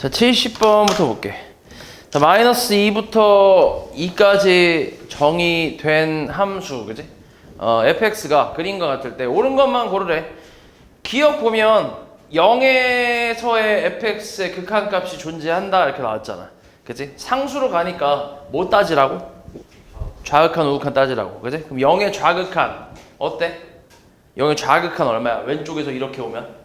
자, 70번부터 볼게. 자, 마이너스 2부터 2까지 정의된 함수, 그지? fx가 그림과 같을 때 옳은 것만 고르래. 기억 보면 0에서의 fx의 극한값이 존재한다 이렇게 나왔잖아. 그지? 상수로 가니까 뭐 따지라고? 좌극한, 우극한 따지라고. 그지? 그럼 0의 좌극한 어때? 0의 좌극한 얼마야? 왼쪽에서 이렇게 오면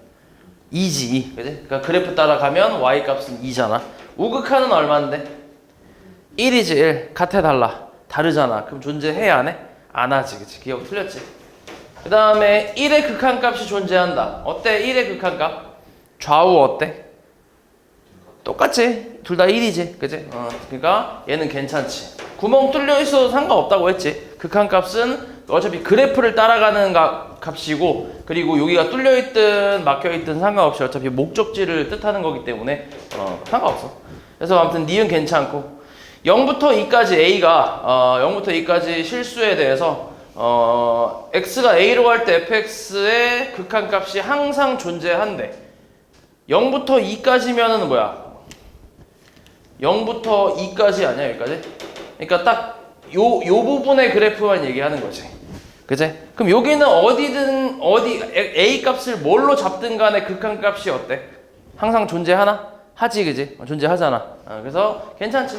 2지, 2. 그지? 그러니까 그래프 따라가면 y 값은 2잖아. 우극한은 얼마인데? 1이지, 1. 같아, 달라? 다르잖아. 그럼 존재해야 안 해? 안 하지, 그치? 기억 틀렸지? 그 다음에 1의 극한값이 존재한다. 어때? 1의 극한값? 좌우 어때? 똑같지? 둘 다 1이지, 그치? 그러니까 얘는 괜찮지. 구멍 뚫려 있어도 상관없다고 했지. 극한값은 어차피 그래프를 따라가는 값이고, 그리고 여기가 뚫려 있든 막혀 있든 상관없이 어차피 목적지를 뜻하는 거기 때문에 상관없어. 그래서 아무튼 니은 괜찮고, 0부터 2까지 A가 0부터 2까지 실수에 대해서 X가 A로 갈 때 fx의 극한값이 항상 존재한대. 0부터 2까지면은 뭐야? 0부터 2까지 아니야, 여기까지? 그러니까 딱 요 부분의 그래프만 얘기하는 거지. 그치? 그럼 여기는 어디든 A 값을 뭘로 잡든 간에 극한값이 어때? 항상 존재하나? 하지, 그지? 존재하잖아. 그래서 괜찮지.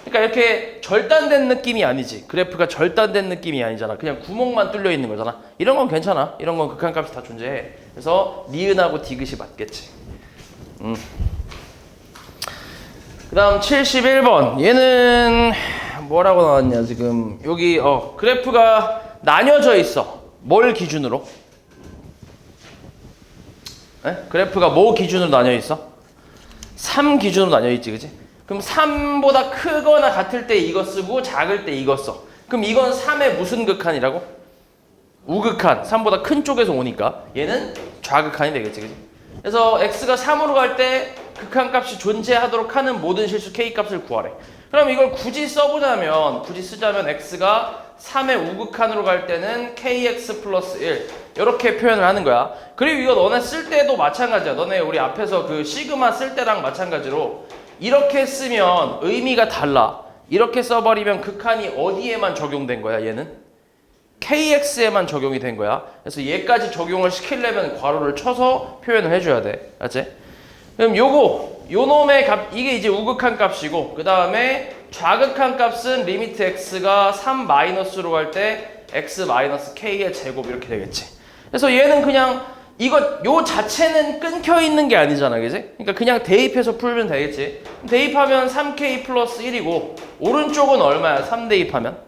그러니까 이렇게 절단된 느낌이 아니지. 그래프가 절단된 느낌이 아니잖아. 그냥 구멍만 뚫려 있는 거잖아. 이런 건 괜찮아. 이런 건 극한값이 다 존재해. 그래서 니은하고 디귿이 맞겠지. 그 다음 71번. 얘는 뭐라고 나왔냐 지금. 여기 그래프가 나뉘어져 있어. 뭘 기준으로? 에? 그래프가 뭐 기준으로 나뉘어 있어? 3 기준으로 나뉘어 있지, 그치? 그럼 3보다 크거나 같을 때 이거 쓰고 작을 때 이거 써. 그럼 이건 3의 무슨 극한이라고? 우극한. 3보다 큰 쪽에서 오니까 얘는 좌극한이 되겠지, 그치? 그래서 x가 3으로 갈 때 극한값이 존재하도록 하는 모든 실수 k값을 구하래. 그럼 이걸 굳이 쓰자면 x가 3의 우극한으로 갈 때는 kx 플러스 1 이렇게 표현을 하는 거야. 그리고 이거 너네 쓸 때도 마찬가지야. 너네 우리 앞에서 그 시그마 쓸 때랑 마찬가지로 이렇게 쓰면 의미가 달라. 이렇게 써버리면 극한이 어디에만 적용된 거야, 얘는? kx에만 적용이 된 거야. 그래서 얘까지 적용을 시키려면 괄호를 쳐서 표현을 해줘야 돼. 알았지? 그럼 요 놈의 값, 이게 이제 우극한 값이고, 그 다음에 좌극한 값은 리미트 x가 3 마이너스로 갈 때 x 마이너스 k의 제곱 이렇게 되겠지. 그래서 얘는 그냥 요 자체는 끊겨 있는 게 아니잖아, 그지? 그러니까 그냥 대입해서 풀면 되겠지. 대입하면 3k 플러스 1이고, 오른쪽은 얼마야? 3 대입하면?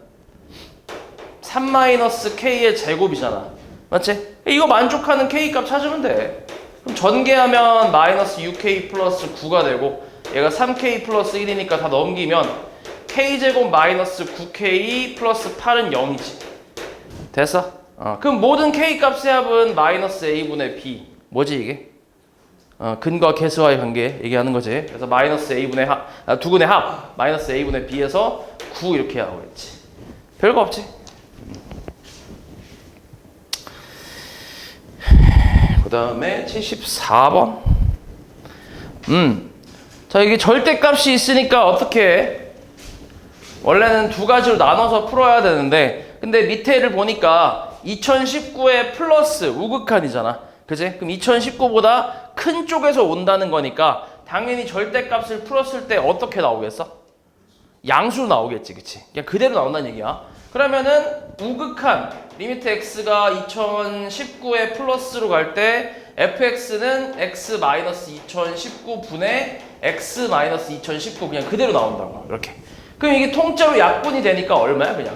3 마이너스 k의 제곱이잖아. 맞지? 이거 만족하는 k 값 찾으면 돼. 그럼 전개하면 마이너스 6k 플러스 9가 되고, 얘가 3k 플러스 1이니까 다 넘기면 k제곱 마이너스 9k 플러스 8은 0이지. 됐어? 그럼 모든 k 값의 합은 마이너스 a분의 b. 뭐지 이게? 근과 계수와의 관계 얘기하는 거지. 그래서 마이너스 a분의 두근의 합 마이너스 a분의 b에서 9 이렇게 나오겠지. 별거 없지. 그 다음에 74번. 자, 이게 절대값이 있으니까 어떻게 해? 원래는 두 가지로 나눠서 풀어야 되는데, 근데 밑에를 보니까 2019의 플러스 우극한이잖아. 그지? 그럼 2019보다 큰 쪽에서 온다는 거니까 당연히 절대값을 풀었을 때 어떻게 나오겠어? 양수로 나오겠지, 그치? 그냥 그대로 나온다는 얘기야. 그러면은 우극한 리미트 x가 2019의 플러스로 갈 때 fx는 x 2019 분의 x 2019 그냥 그대로 나온다고. 이렇게. 그럼 이게 통째로 약분이 되니까 얼마야 그냥?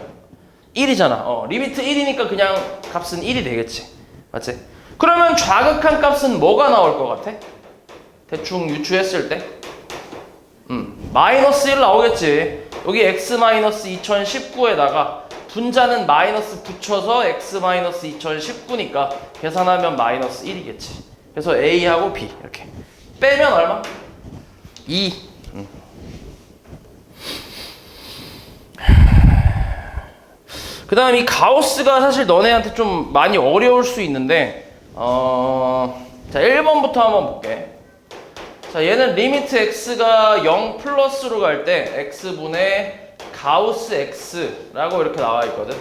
1이잖아. 리미트 1이니까 그냥 값은 1이 되겠지. 맞지? 그러면 좌극한 값은 뭐가 나올 것 같아? 대충 유추했을 때? 마이너스 1 나오겠지. 여기 x 2019에다가 분자는 마이너스 붙여서 x 2019니까 계산하면 마이너스 1이겠지. 그래서 a하고 b 이렇게. 빼면 얼마? 2. 그 다음 이 가우스가 사실 너네한테 좀 많이 어려울 수 있는데 자 1번부터 한번 볼게. 자, 얘는 리미트 x가 0 플러스로 갈 때 x분의 가우스 x라고 이렇게 나와 있거든.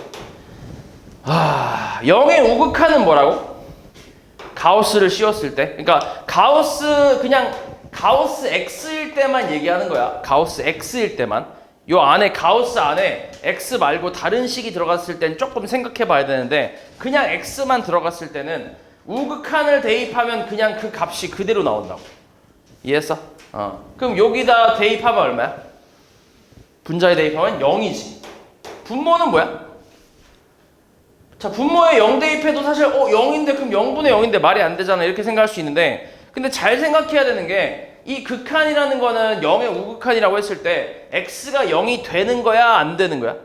0의 우극한은 뭐라고? 가우스를 씌웠을 때. 그러니까 그냥 가우스 x일 때만 얘기하는 거야. 가우스 x일 때만. 요 안에 가우스 안에 x 말고 다른 식이 들어갔을 땐 조금 생각해 봐야 되는데 그냥 x만 들어갔을 때는 우극한을 대입하면 그냥 그 값이 그대로 나온다고. 이해했어? 그럼 여기다 대입하면 얼마야? 분자에 대입하면 0이지. 분모는 뭐야? 자, 분모에 0 대입해도 사실 0인데 그럼 0분의 0인데 말이 안 되잖아. 이렇게 생각할 수 있는데 근데 잘 생각해야 되는 게 이 극한이라는 거는 0의 우극한이라고 했을 때 x가 0이 되는 거야? 안 되는 거야?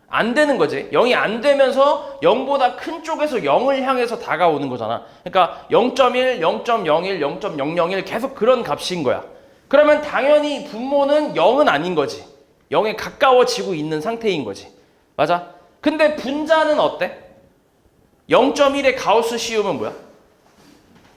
안 되는 거지. 0이 안 되면서 0보다 큰 쪽에서 0을 향해서 다가오는 거잖아. 그러니까 0.1, 0.01, 0.001 계속 그런 값인 거야. 그러면 당연히 분모는 0은 아닌 거지. 0에 가까워지고 있는 상태인 거지. 맞아? 근데 분자는 어때? 0.1의 가우스 씌우면 뭐야?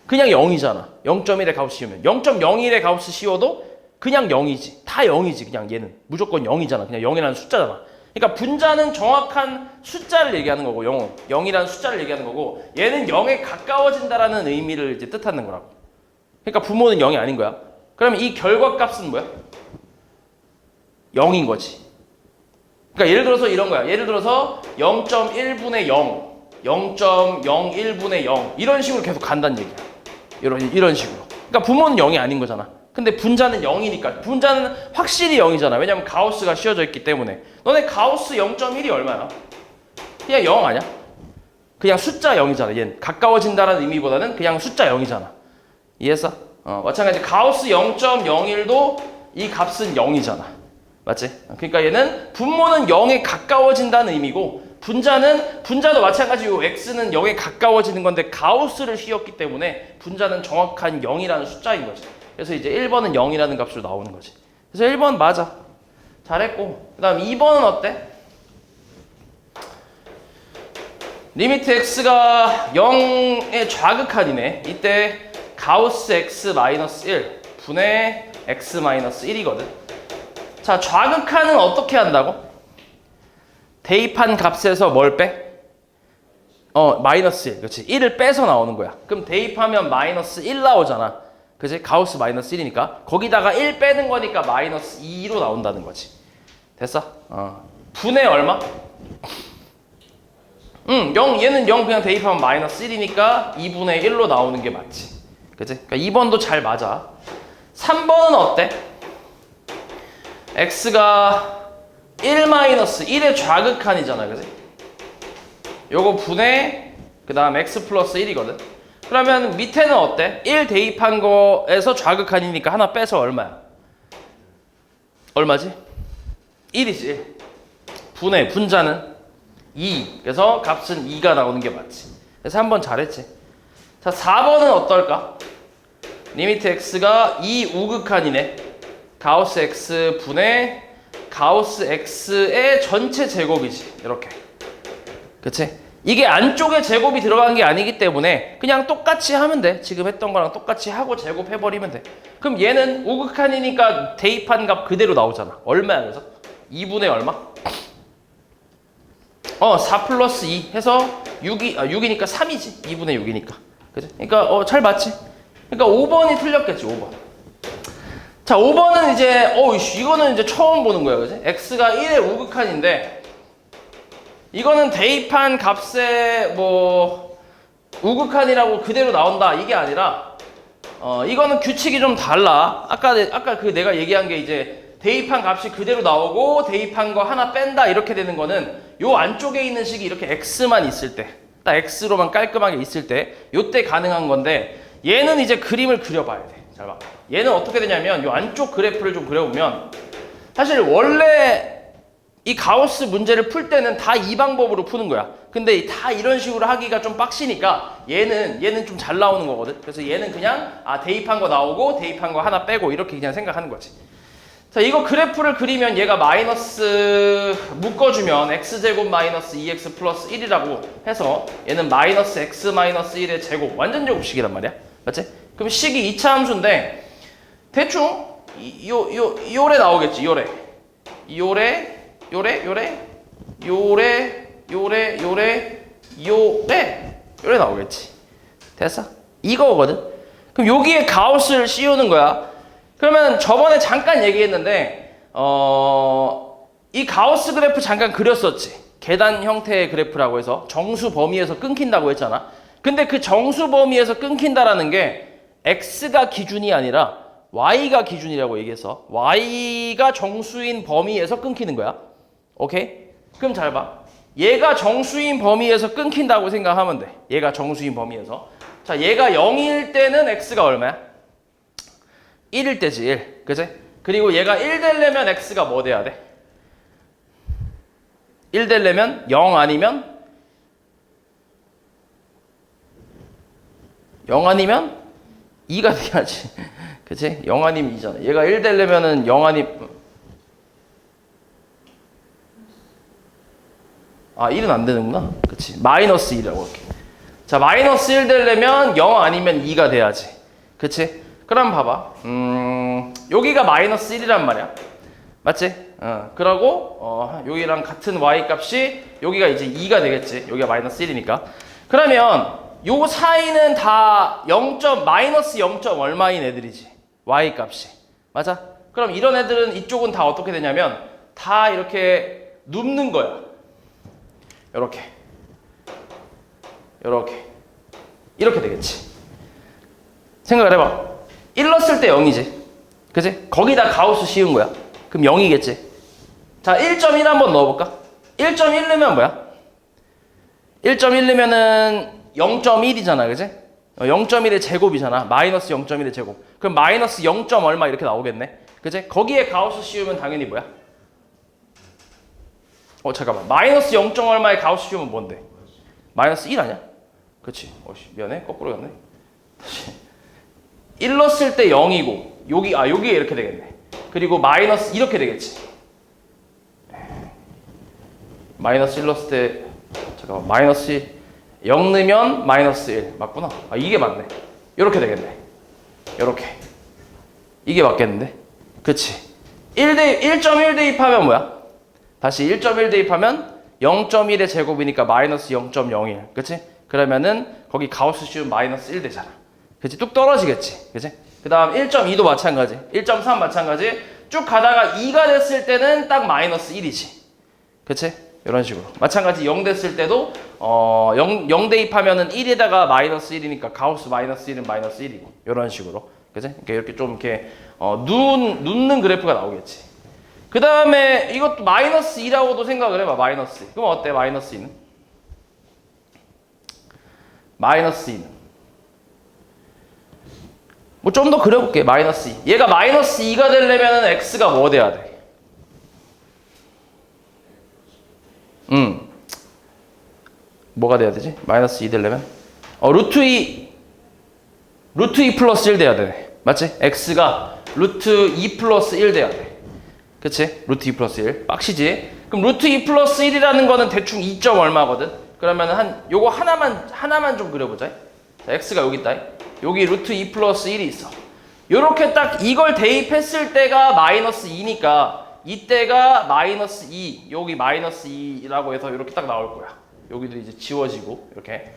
그냥 0이잖아. 0.1의 가우스 씌우면. 0.01의 가우스 씌워도 그냥 0이지. 다 0이지. 그냥 얘는. 무조건 0이잖아. 그냥 0이라는 숫자잖아. 그러니까 분자는 정확한 숫자를 얘기하는 거고 0이라는 숫자를 얘기하는 거고 얘는 0에 가까워진다라는 의미를 이제 뜻하는 거라고. 그러니까 분모는 0이 아닌 거야. 그러면 이 결과값은 뭐야? 0인 거지. 그러니까 예를 들어서 이런 거야. 예를 들어서 0.1분의 0, 0.01분의 0 이런 식으로 계속 간다는 얘기야. 이런 식으로. 그러니까 분모는 0이 아닌 거잖아. 근데 분자는 0이니까 분자는 확실히 0이잖아. 왜냐면 가우스가 씌워져 있기 때문에. 너네 가우스 0.1이 얼마야? 그냥 0 아니야? 그냥 숫자 0이잖아. 얘는 가까워진다는 의미보다는 그냥 숫자 0이잖아. 이해했어? 마찬가지 가우스 0.01도 이 값은 0이잖아. 맞지? 그러니까 얘는 분모는 0에 가까워진다는 의미고 분자도 마찬가지고 x는 0에 가까워지는 건데 가우스를 씌웠기 때문에 분자는 정확한 0이라는 숫자인 거지. 그래서 이제 1번은 0이라는 값으로 나오는 거지. 그래서 1번 맞아. 잘했고. 그 다음 2번은 어때? 리미트 x가 0의 좌극한이네. 이때 가우스 x 마이너스 1 분의 x 마이너스 1이거든. 자, 좌극한은 어떻게 한다고? 대입한 값에서 뭘 빼? 마이너스 1. 그렇지. 1을 빼서 나오는 거야. 그럼 대입하면 마이너스 1 나오잖아. 그치? 가우스 마이너스 1이니까. 거기다가 1 빼는 거니까 마이너스 2로 나온다는 거지. 됐어? 분의 얼마? 0, 얘는 0 그냥 대입하면 마이너스 1이니까 2분의 1로 나오는 게 맞지. 그치? 그러니까 2번도 잘 맞아. 3번은 어때? x가 1-1의 좌극한이잖아. 그치? 요거 분의 그 다음 x 플러스 1이거든. 그러면 밑에는 어때? 1 대입한 거에서 좌극한이니까 하나 빼서 얼마야? 얼마지? 1이지. 1. 분의 분자는 2. 그래서 값은 2가 나오는 게 맞지. 그래서 한번 잘했지. 자, 4번은 어떨까? 리미트 x가 2 우극한이네. 가우스 x 분의 가우스 x의 전체 제곱이지. 이렇게. 그치? 이게 안쪽에 제곱이 들어간 게 아니기 때문에 그냥 똑같이 하면 돼. 지금 했던 거랑 똑같이 하고 제곱해버리면 돼. 그럼 얘는 우극한이니까 대입한 값 그대로 나오잖아. 얼마야 그래서? 2분의 얼마? 4 플러스 2 해서 6이니까 3이지. 2분의 6이니까. 그치? 그러니까 잘 맞지? 그러니까 5번이 틀렸겠지. 5번. 자, 5번은 이제 이거는 이제 처음 보는 거야. 그치? x가 1의 우극한인데 이거는 대입한 값에 우극한이라고 그대로 나온다 이게 아니라 이거는 규칙이 좀 달라. 아까 내가 얘기한 게 이제 대입한 값이 그대로 나오고 대입한 거 하나 뺀다 이렇게 되는 거는 요 안쪽에 있는 식이 이렇게 x만 있을 때, 딱 x로만 깔끔하게 있을 때 요때 가능한 건데 얘는 이제 그림을 그려봐야 돼. 잘 봐. 얘는 어떻게 되냐면 요 안쪽 그래프를 좀 그려보면 사실 원래 이 가우스 문제를 풀 때는 다 이 방법으로 푸는 거야. 근데 다 이런 식으로 하기가 좀 빡시니까 얘는 좀 잘 나오는 거거든. 그래서 얘는 그냥 대입한 거 나오고 대입한 거 하나 빼고 이렇게 그냥 생각하는 거지. 자, 이거 그래프를 그리면 얘가 마이너스 묶어주면 x제곱 마이너스 2x 플러스 1이라고 해서 얘는 마이너스 x 마이너스 1의 제곱 완전 제곱식이란 말이야. 맞지? 그럼 식이 2차 함수인데 대충 요래 나오겠지. 요래 나오겠지. 됐어? 이거거든. 그럼 여기에 가우스를 씌우는 거야. 그러면 저번에 잠깐 얘기했는데 이 가우스 그래프 잠깐 그렸었지. 계단 형태의 그래프라고 해서 정수 범위에서 끊긴다고 했잖아. 근데 그 정수 범위에서 끊긴다라는 게 x가 기준이 아니라 y가 기준이라고 얘기해서 y가 정수인 범위에서 끊기는 거야. 오케이? 그럼 잘 봐. 얘가 정수인 범위에서 끊긴다고 생각하면 돼. 얘가 정수인 범위에서. 자, 얘가 0일 때는 x가 얼마야? 1일 때지, 1. 그치? 그리고 얘가 1 되려면 x가 뭐 돼야 돼? 1 되려면 0 아니면 2가 돼야지. 그치? 0 아니면 2잖아. 얘가 1 되려면은 0 아니면 1은 안 되는구나. 그치? 마이너스 1이라고 할게. 자, 마이너스 1 되려면 0 아니면 2가 돼야지. 그치? 그럼 봐봐. 여기가 마이너스 1이란 말이야. 맞지? 그러고 여기랑 같은 y 값이 여기가 이제 2가 되겠지. 여기가 마이너스 1이니까. 그러면 요 사이는 다 마이너스 0. 얼마인 애들이지? y 값이. 맞아? 그럼 이런 애들은 이쪽은 다 어떻게 되냐면 다 이렇게 눕는 거야. 이렇게 되겠지. 생각을 해봐. 1 넣었을 때 0이지. 그치? 거기다 가우스 씌운 거야. 그럼 0이겠지. 자, 1.1 한번 넣어볼까? 1.1 넣으면 뭐야? 1.1 넣으면은 0.1이잖아. 그치? 0.1의 제곱이잖아. 마이너스 0.1의 제곱. 그럼 마이너스 0. 얼마 이렇게 나오겠네. 그치? 거기에 가우스 씌우면 당연히 뭐야? 잠깐만. 마이너스 0. 얼마에 가우스 씌우면 뭔데? 마이너스 1 아니야? 그치? 미안해. 거꾸로 갔네. 다시. 1 넣었을 때 0이고 여기에 이렇게 되겠네. 그리고 마이너스 이렇게 되겠지. 마이너스 1 넣었을 때 잠깐만. 마이너스 0 넣으면 마이너스 1 맞구나. 이게 맞네. 이렇게 되겠네. 이렇게. 이게 맞겠는데? 그치? 1.1 대입하면 뭐야? 다시 1.1 대입하면 0.1의 제곱이니까 마이너스 0.01. 그치? 그러면은 거기 가우스 씌우면 마이너스 1 되잖아. 그치? 뚝 떨어지겠지. 그치? 그 다음 1.2도 마찬가지. 1.3 마찬가지. 쭉 가다가 2가 됐을 때는 딱 마이너스 1이지. 그치? 이런 식으로. 마찬가지 0 됐을 때도 0 대입하면은 1에다가 마이너스 1이니까 가우스 마이너스 1은 마이너스 1이고. 이런 식으로. 그치? 그러니까 이렇게 좀 이렇게 눕는 그래프가 나오겠지. 그 다음에 이것도 마이너스 2라고도 생각을 해봐. 마이너스 2. 그럼 어때? 마이너스 2는? 마이너스 2는? 뭐 좀 더 그려볼게. 마이너스 2. 얘가 마이너스 2가 되려면 x가 뭐 돼야 돼? 뭐가 돼야 되지? 마이너스 2 되려면? 루트 2 플러스 1 돼야 되네. 맞지? x가 루트 2 플러스 1 돼야 돼. 그치? 루트 2 플러스 1. 빡시지? 그럼 루트 2 플러스 1이라는 거는 대충 2. 얼마거든? 그러면 요거 하나만 좀 그려보자. 자, x가 여기 있다. 여기 루트 2 플러스 1이 있어. 요렇게 딱 이걸 대입했을 때가 마이너스 2니까 이때가 마이너스 2, 여기 마이너스 2라고 해서 이렇게 딱 나올 거야. 여기도 이제 지워지고 이렇게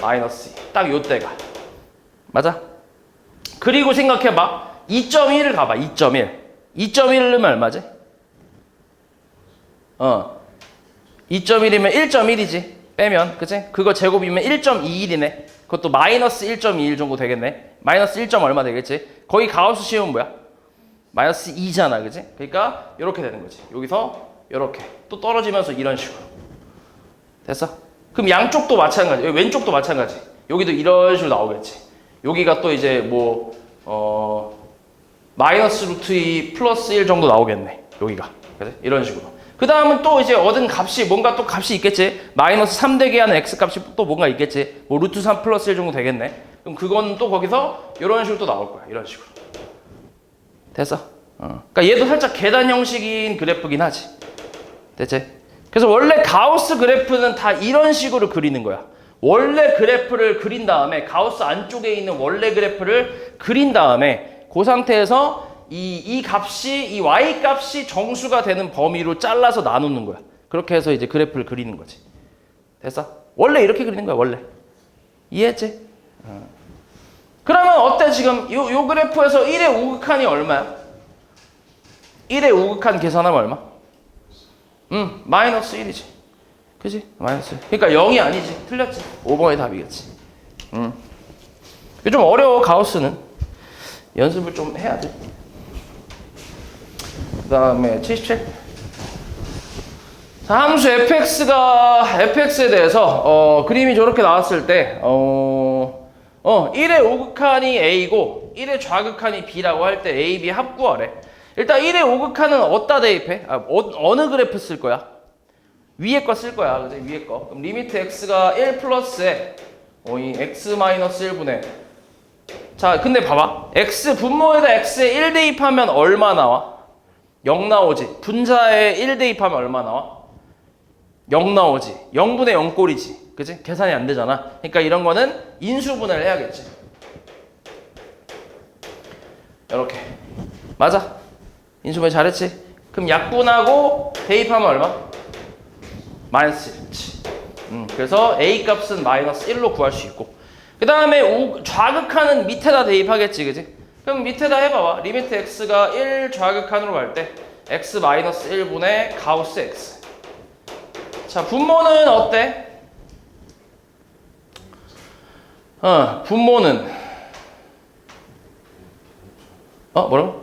마이너스 2. 딱 요때가. 맞아? 그리고 생각해봐. 2.1을 가봐. 2.1. 2.1 넣으면 얼마지? 2.1이면 1.1이지. 빼면. 그치? 그거 제곱이면 1.21이네. 그것도 마이너스 1.21 정도 되겠네. 마이너스 1. 얼마 되겠지? 거기 가우스 씌우면 뭐야? 마이너스 2잖아. 그치? 그러니까 이렇게 되는 거지. 여기서 이렇게 또 떨어지면서 이런 식으로. 됐어? 그럼 양쪽도 마찬가지. 왼쪽도 마찬가지. 여기도 이런 식으로 나오겠지. 여기가 또 이제 마이너스 루트 2 플러스 1 정도 나오겠네. 여기가. 그치? 이런 식으로. 그 다음은 또 이제 얻은 값이 뭔가 또 값이 있겠지. 마이너스 3 되게 하는 x 값이 또 뭔가 있겠지. 뭐 루트 3 플러스 1 정도 되겠네. 그럼 그건 또 거기서 이런 식으로 또 나올 거야. 이런 식으로. 됐어? 그러니까 얘도 살짝 계단 형식인 그래프긴 하지. 됐지? 그래서 원래 가우스 그래프는 다 이런 식으로 그리는 거야. 원래 그래프를 그린 다음에 가우스 안쪽에 있는 원래 그래프를 그린 다음에 그 상태에서 이 값이 이 y 값이 정수가 되는 범위로 잘라서 나누는 거야. 그렇게 해서 이제 그래프를 그리는 거지. 됐어? 원래 이렇게 그리는 거야, 원래. 이해했지? 그러면 어때 지금 요 그래프에서 1의 우극한이 얼마야? 1의 우극한 계산하면 얼마? 마이너스 1이지. 그지? 마이너스 1. 그러니까 0이 아니지. 틀렸지. 5번의 답이겠지. 이게 좀 어려워, 가우스는. 연습을 좀 해야 돼. 그 다음에 77. 자, 함수 fx에 대해서 그림이 저렇게 나왔을 때 1의 우극한이 a고 1의 좌극한이 b라고 할 때 a, b 합구하래. 일단 1의 우극한은 어디다 대입해? 어느 그래프 쓸 거야? 위에 거 쓸 거야. 그치? 위에 거. 그럼 리미트 x가 1 플러스에 이 x 마이너스 1분의 자, 근데 봐봐. x 분모에다 x에 1 대입하면 얼마 나와? 0 나오지. 분자에 1 대입하면 얼마 나와? 0 나오지. 0분의 0 꼴이지. 그치? 계산이 안 되잖아. 그러니까 이런 거는 인수분해를 해야겠지. 이렇게. 맞아. 인수분해 잘했지? 그럼 약분하고 대입하면 얼마? 마이너스 1. 그래서 a 값은 마이너스 1로 구할 수 있고. 그 다음에 좌극한은 밑에다 대입하겠지, 그지? 그럼 밑에다 해봐봐. 리미트 x가 1 좌극한으로 갈 때 x 마이너스 1분의 가우스 x. 자, 분모는 어때? 분모는 뭐라고?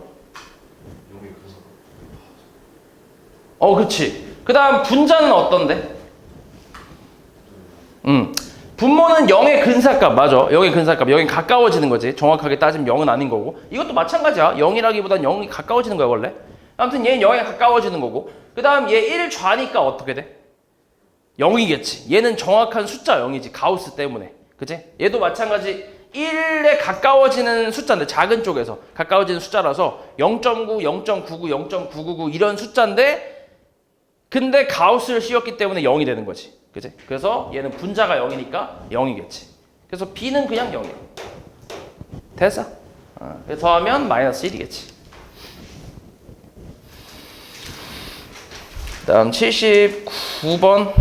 그렇지. 그 다음 분자는 어떤데? 분모는 0의 근사값, 맞아. 0의 근사값. 0이 가까워지는 거지. 정확하게 따지면 0은 아닌 거고. 이것도 마찬가지야. 0이라기보단 0이 가까워지는 거야, 원래. 아무튼 얘는 0에 가까워지는 거고. 그 다음 얘 1좌니까 어떻게 돼? 0이겠지. 얘는 정확한 숫자 0이지. 가우스 때문에. 그치? 얘도 마찬가지 1에 가까워지는 숫자인데, 작은 쪽에서 가까워지는 숫자라서 0.9, 0.99, 0.999 이런 숫자인데, 근데 가우스를 씌웠기 때문에 0이 되는 거지. 그치? 그래서 얘는 분자가 0이니까 0이겠지. 그래서 b는 그냥 0이야. 됐어? 그래서 하면 마이너스 1이겠지. 다음 79번.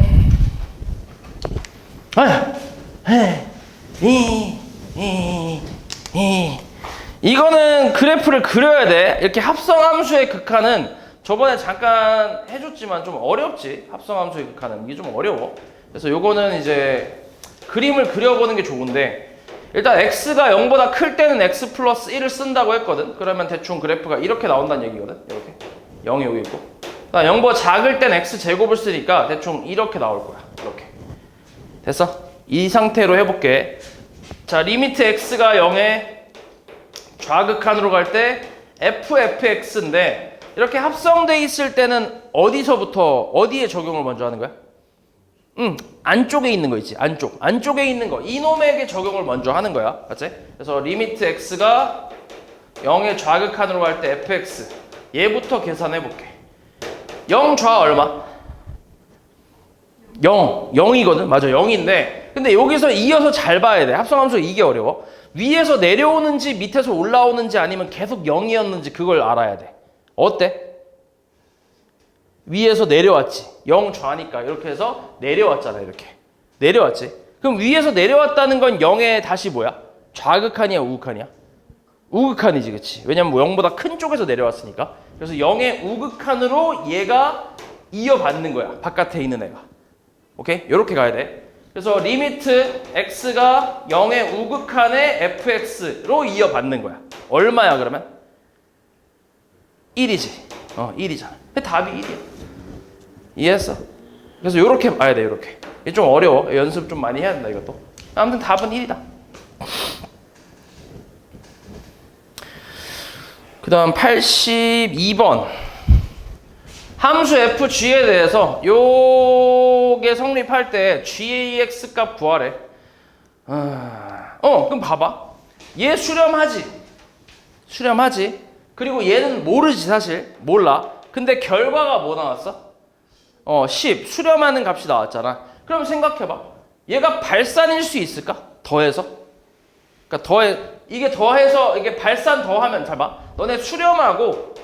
이거는 그래프를 그려야 돼. 이렇게 합성함수의 극한은 저번에 잠깐 해줬지만 좀 어렵지. 합성함수의 극한은 이게 좀 어려워. 그래서 요거는 이제 그림을 그려보는 게 좋은데, 일단 x가 0보다 클 때는 x 플러스 1을 쓴다고 했거든. 그러면 대충 그래프가 이렇게 나온다는 얘기거든. 이렇게 0이 여기 있고, 0보다 작을 땐 x 제곱을 쓰니까 대충 이렇게 나올 거야. 이렇게. 됐어? 이 상태로 해볼게. 자, 리미트 x가 0에 좌극한으로 갈 때 fx인데, 이렇게 합성돼 있을 때는 어디에 적용을 먼저 하는 거야? 안쪽에 있는 거 있지. 안쪽에 있는 거. 이놈에게 적용을 먼저 하는 거야. 맞지? 그래서 리미트 x가 0의 좌극한으로 갈 때 fx. 얘부터 계산해 볼게. 0좌 얼마? 0이거든. 맞아, 0인데. 근데 여기서 이어서 잘 봐야 돼. 합성함수 이게 어려워. 위에서 내려오는지 밑에서 올라오는지 아니면 계속 0이었는지 그걸 알아야 돼. 어때? 위에서 내려왔지. 0좌니까 이렇게 해서 내려왔잖아. 이렇게 내려왔지. 그럼 위에서 내려왔다는 건 0의 다시 뭐야? 좌극한이야, 우극한이야? 우극한이지, 그치? 왜냐면 0보다 큰 쪽에서 내려왔으니까. 그래서 0의 우극한으로 얘가 이어받는 거야, 바깥에 있는 애가. 오케이? 이렇게 가야 돼. 그래서 리미트 x가 0의 우극한의 fx로 이어받는 거야. 얼마야 그러면? 1이지. 1이잖아. 답이 1이야. 이해했어? 그래서 요렇게 봐야 돼, 요렇게. 이게 좀 어려워. 연습 좀 많이 해야 된다, 이것도. 아무튼 답은 1이다. 그 다음 82번. 함수 fg에 대해서 요게 성립할 때 gax 값 구하래. 그럼 봐봐. 얘 수렴하지. 그리고 얘는 모르지, 사실. 몰라. 근데 결과가 뭐 나왔어? 10. 수렴하는 값이 나왔잖아. 그럼 생각해봐. 얘가 발산일 수 있을까? 더해서? 그러니까 이게 더해서 이게 발산 더하면 잘 봐. 너네 수렴하고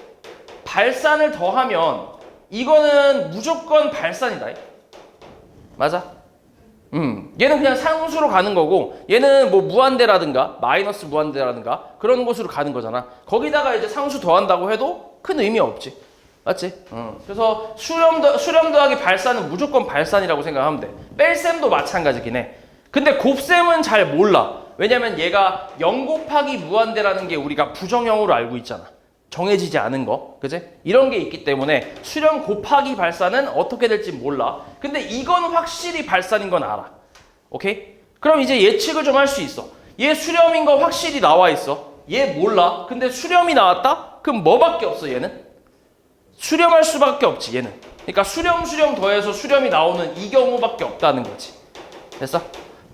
발산을 더하면 이거는 무조건 발산이다. 맞아? 얘는 그냥 상수로 가는 거고 얘는 뭐 무한대라든가 마이너스 무한대라든가 그런 곳으로 가는 거잖아. 거기다가 이제 상수 더한다고 해도 큰 의미 없지. 맞지? 그래서 수렴 더하기 발산은 무조건 발산이라고 생각하면 돼. 뺄셈도 마찬가지긴 해. 근데 곱셈은 잘 몰라. 왜냐면 얘가 0 곱하기 무한대라는 게 우리가 부정형으로 알고 있잖아. 정해지지 않은 거, 그지? 이런 게 있기 때문에 수렴 곱하기 발산은 어떻게 될지 몰라. 근데 이건 확실히 발산인 건 알아. 오케이? 그럼 이제 예측을 좀 할 수 있어. 얘 수렴인 거 확실히 나와 있어. 얘 몰라. 근데 수렴이 나왔다? 그럼 뭐밖에 없어 얘는? 수렴할 수밖에 없지 얘는. 그러니까 수렴 더해서 수렴이 나오는 이 경우밖에 없다는 거지. 됐어?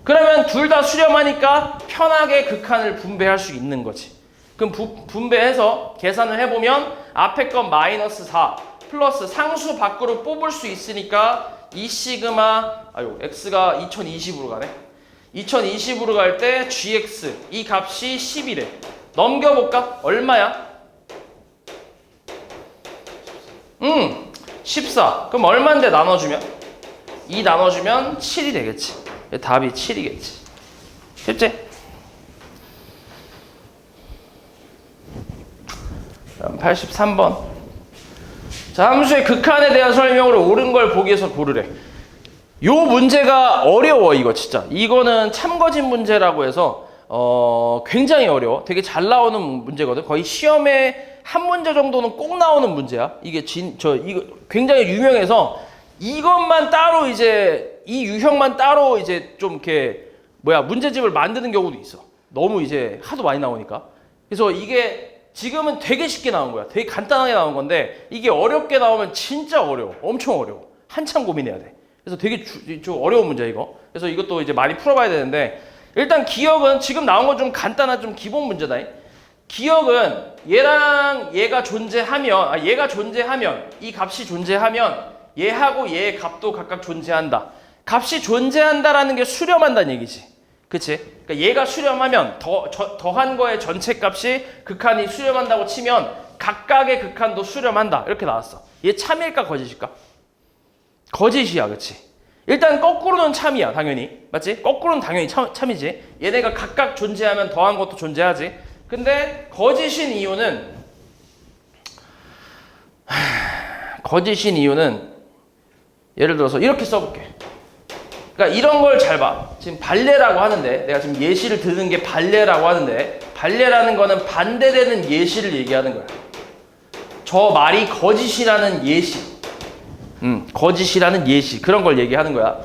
그러면 둘 다 수렴하니까 편하게 극한을 분배할 수 있는 거지. 그럼 분배해서 계산을 해보면 앞에 건 마이너스 4 플러스 상수 밖으로 뽑을 수 있으니까 이 시그마 x가 2020으로 가네. 2020으로 갈 때 gx 이 값이 10이래. 넘겨볼까? 얼마야? 14. 그럼 얼마인데 나눠주면? 2 나눠주면 7이 되겠지. 답이 7이겠지. 쉽지? 83번. 자, 함수의 극한에 대한 설명으로 옳은 걸 보기 위해서 고르래. 요 문제가 어려워 이거 진짜. 이거는 참거진 문제라고 해서 굉장히 어려워. 되게 잘 나오는 문제거든. 거의 시험에 한 문제 정도는 꼭 나오는 문제야. 이게 이거 굉장히 유명해서 이것만 따로 이제 이 유형만 따로 이제 좀 이렇게 문제집을 만드는 경우도 있어. 너무 이제 하도 많이 나오니까. 그래서 이게 지금은 되게 쉽게 나온 거야. 되게 간단하게 나온 건데 이게 어렵게 나오면 진짜 어려워. 엄청 어려워. 한참 고민해야 돼. 그래서 되게 좀 어려운 문제야 이거. 그래서 이것도 이제 많이 풀어봐야 되는데 일단 기억은 지금 나온 건 좀 간단한 좀 기본 문제다. 기억은 얘랑 얘가 존재하면 이 값이 존재하면 얘하고 얘의 값도 각각 존재한다. 값이 존재한다라는 게 수렴한다는 얘기지. 그치? 그러니까 얘가 수렴하면 더한 거의 전체 값이 극한이 수렴한다고 치면 각각의 극한도 수렴한다. 이렇게 나왔어. 얘 참일까 거짓일까? 거짓이야. 그치? 일단 거꾸로는 참이야. 당연히. 맞지? 거꾸로는 당연히 참이지. 얘네가 각각 존재하면 더한 것도 존재하지. 근데 거짓인 이유는 예를 들어서 이렇게 써볼게. 그러니까 이런 걸 잘 봐. 지금 발레라고 하는데 내가 지금 예시를 드는 게 발레라고 하는데 발레라는 거는 반대되는 예시를 얘기하는 거야. 저 말이 거짓이라는 예시. 거짓이라는 예시. 그런 걸 얘기하는 거야.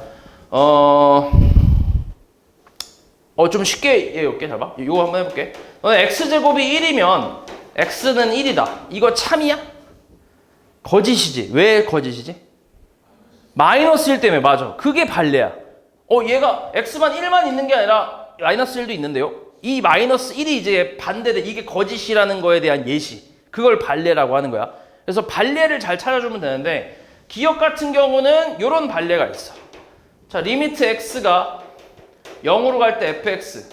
좀 쉽게 얘기해볼게. 잘 봐. 이거 한번 해볼게. 너는 x제곱이 1이면 x는 1이다. 이거 참이야? 거짓이지. 왜 거짓이지? 마이너스 1 때문에. 맞아. 그게 발레야. 얘가 x만 1만 있는 게 아니라 마이너스 1도 있는데요. 이 마이너스 1이 이제 반대돼. 이게 거짓이라는 거에 대한 예시. 그걸 발레라고 하는 거야. 그래서 발레를 잘 찾아주면 되는데 기억 같은 경우는 이런 발레가 있어. 자, 리미트 x가 0으로 갈 때 fx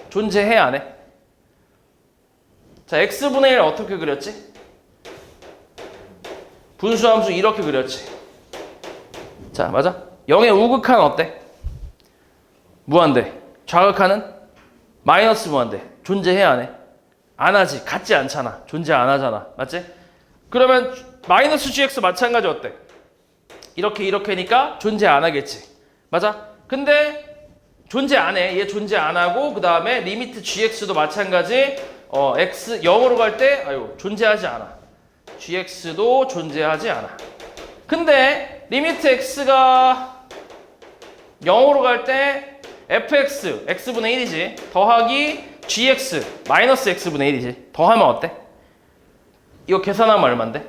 존재해 안 해? 자, x분의 1 어떻게 그렸지? 분수함수 이렇게 그렸지. 자, 맞아? 0의 우극한 어때? 무한대. 좌극한은? 마이너스 무한대. 존재해 안 해? 안 하지. 같지 않잖아. 존재 안 하잖아. 맞지? 그러면 마이너스 gx 마찬가지 어때? 이렇게니까 존재 안 하겠지. 맞아? 근데 존재 안 해. 얘 존재 안 하고 그 다음에 리미트 gx도 마찬가지. x 0으로 갈 때 존재하지 않아. gx도 존재하지 않아. 근데 리미트 x가 0으로 갈 때 fx x분의 1이지. 더하기 gx 마이너스 x분의 1이지. 더하면 어때? 이거 계산하면 얼만데?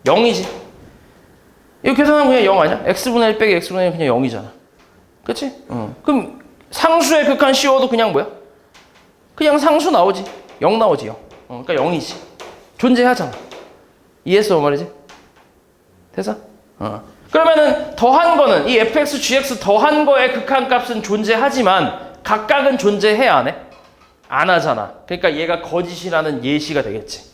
0이지. 이거 계산하면 그냥 0 아니야? x분의 1 빼기 x분의 1 그냥 0이잖아. 그치? 그럼 상수의 극한 씌워도 그냥 뭐야? 그냥 상수 나오지. 0 나오지. 0. 그러니까 0이지. 존재하잖아. 이해했어 말이지? 됐어? 그러면은 더한 거는 이 fx, gx 더한 거의 극한 값은 존재하지만 각각은 존재해 안 해? 안 하잖아. 그러니까 얘가 거짓이라는 예시가 되겠지.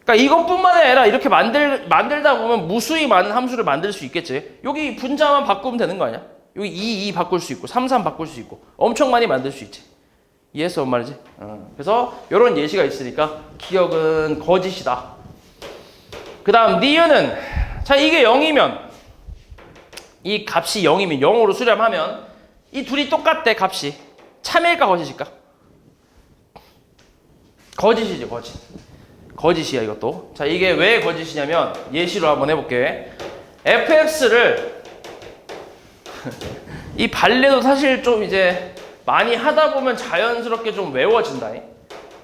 그러니까 이것뿐만 아니라 이렇게 만들다 보면 무수히 많은 함수를 만들 수 있겠지. 여기 분자만 바꾸면 되는 거 아니야? 여기 2 바꿀 수 있고 3 바꿀 수 있고 엄청 많이 만들 수 있지. 이해했어? 뭔 말이지? 그래서 이런 예시가 있으니까 기억은 거짓이다. 그 다음 니은은 자 이게 0이면 이 값이 0이면 0으로 수렴하면 이 둘이 똑같대 값이. 참일까 거짓일까? 거짓이죠 거짓. 거짓이야 이것도. 자 이게 왜 거짓이냐면 예시로 한번 해볼게. fx를 이 발레도 사실 좀 이제 많이 하다 보면 자연스럽게 좀 외워진다.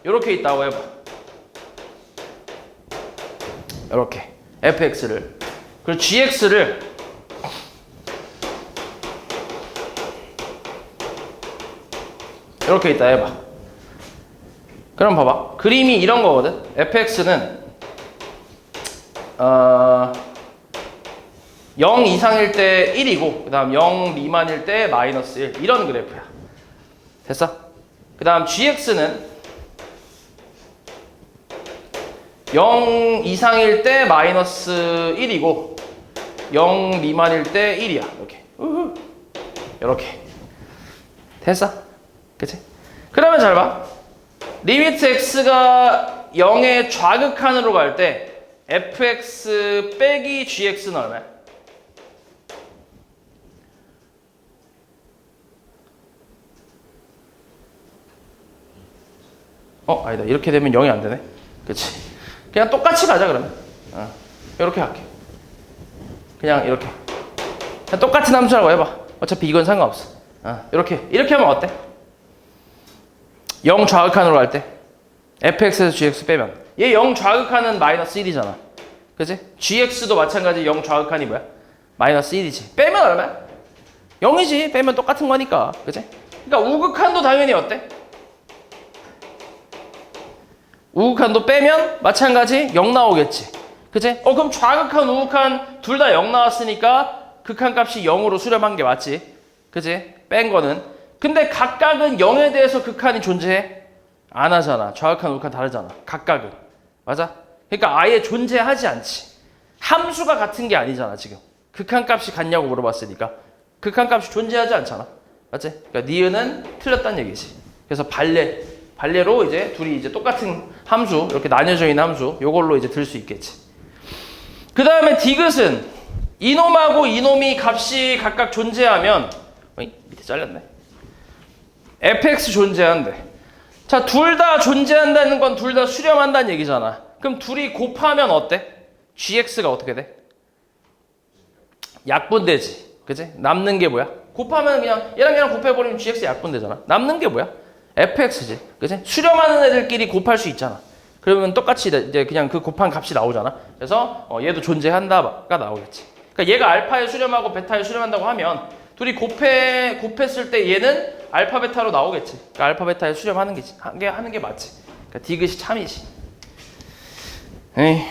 이렇게 있다고 해봐. 이렇게 fx를 그리고 gx를 이렇게 있다 해봐. 그럼 봐봐. 그림이 이런 거거든. fx는 0 이상일 때 1이고 그 다음 0 미만일 때 마이너스 1 이런 그래프야. 됐어? 그 다음 gx는 0 이상일 때 마이너스 1이고 0 미만일 때 1이야. 이렇게. 이렇게. 됐어? 그치? 그러면 잘 봐. 리미트 x가 0의 좌극한으로 갈 때 fx 빼기 gx는 얼마야? 아니다. 이렇게 되면 0이 안 되네. 그치? 그냥 똑같이 가자 그러면. 이렇게 할게. 그냥 이렇게. 그냥 똑같은 함수라고 해봐. 어차피 이건 상관없어. 이렇게 하면 어때? 0 좌극한으로 갈 때 fx에서 gx 빼면 얘 0 좌극한은 마이너스 1이잖아. 그치? gx도 마찬가지 0 좌극한이 뭐야? 마이너스 1이지. 빼면 얼마야? 0이지. 빼면 똑같은 거니까. 그치? 그러니까 우극한도 당연히 어때? 우극한도 빼면 마찬가지 0 나오겠지. 그치? 그럼 좌극한, 우극한 둘 다 0 나왔으니까 극한 값이 0으로 수렴한 게 맞지. 그치? 뺀 거는. 근데 각각은 0에 대해서 극한이 존재해? 안 하잖아. 좌극한, 우극한 다르잖아. 각각은. 맞아? 그러니까 아예 존재하지 않지. 함수가 같은 게 아니잖아, 지금. 극한 값이 같냐고 물어봤으니까. 극한 값이 존재하지 않잖아. 맞지? 그러니까 니은은 틀렸다는 얘기지. 그래서 발레로 이제 둘이 이제 똑같은 함수, 이렇게 나뉘어져 있는 함수, 요걸로 이제 들 수 있겠지. 그 다음에 디귿은 이놈하고 이놈이 값이 각각 존재하면, 밑에 잘렸네. fx 존재한대. 자, 둘 다 존재한다는 건 둘 다 수렴한다는 얘기잖아. 그럼 둘이 곱하면 어때? gx가 어떻게 돼? 약분되지. 그치? 남는 게 뭐야? 곱하면 그냥 얘랑 곱해버리면 gx 약분되잖아. 남는 게 뭐야? fx지. 그치? 수렴하는 애들끼리 곱할 수 있잖아. 그러면 똑같이 이제 그냥 그 곱한 값이 나오잖아. 그래서 얘도 존재한다가 나오겠지. 그러니까 얘가 알파에 수렴하고 베타에 수렴한다고 하면 둘이 곱했을 때 얘는 알파 베타로 나오겠지. 그러니까 알파 베타에 수렴하는 하는 게 맞지. 그러니까 디귿이 참이지. 에이.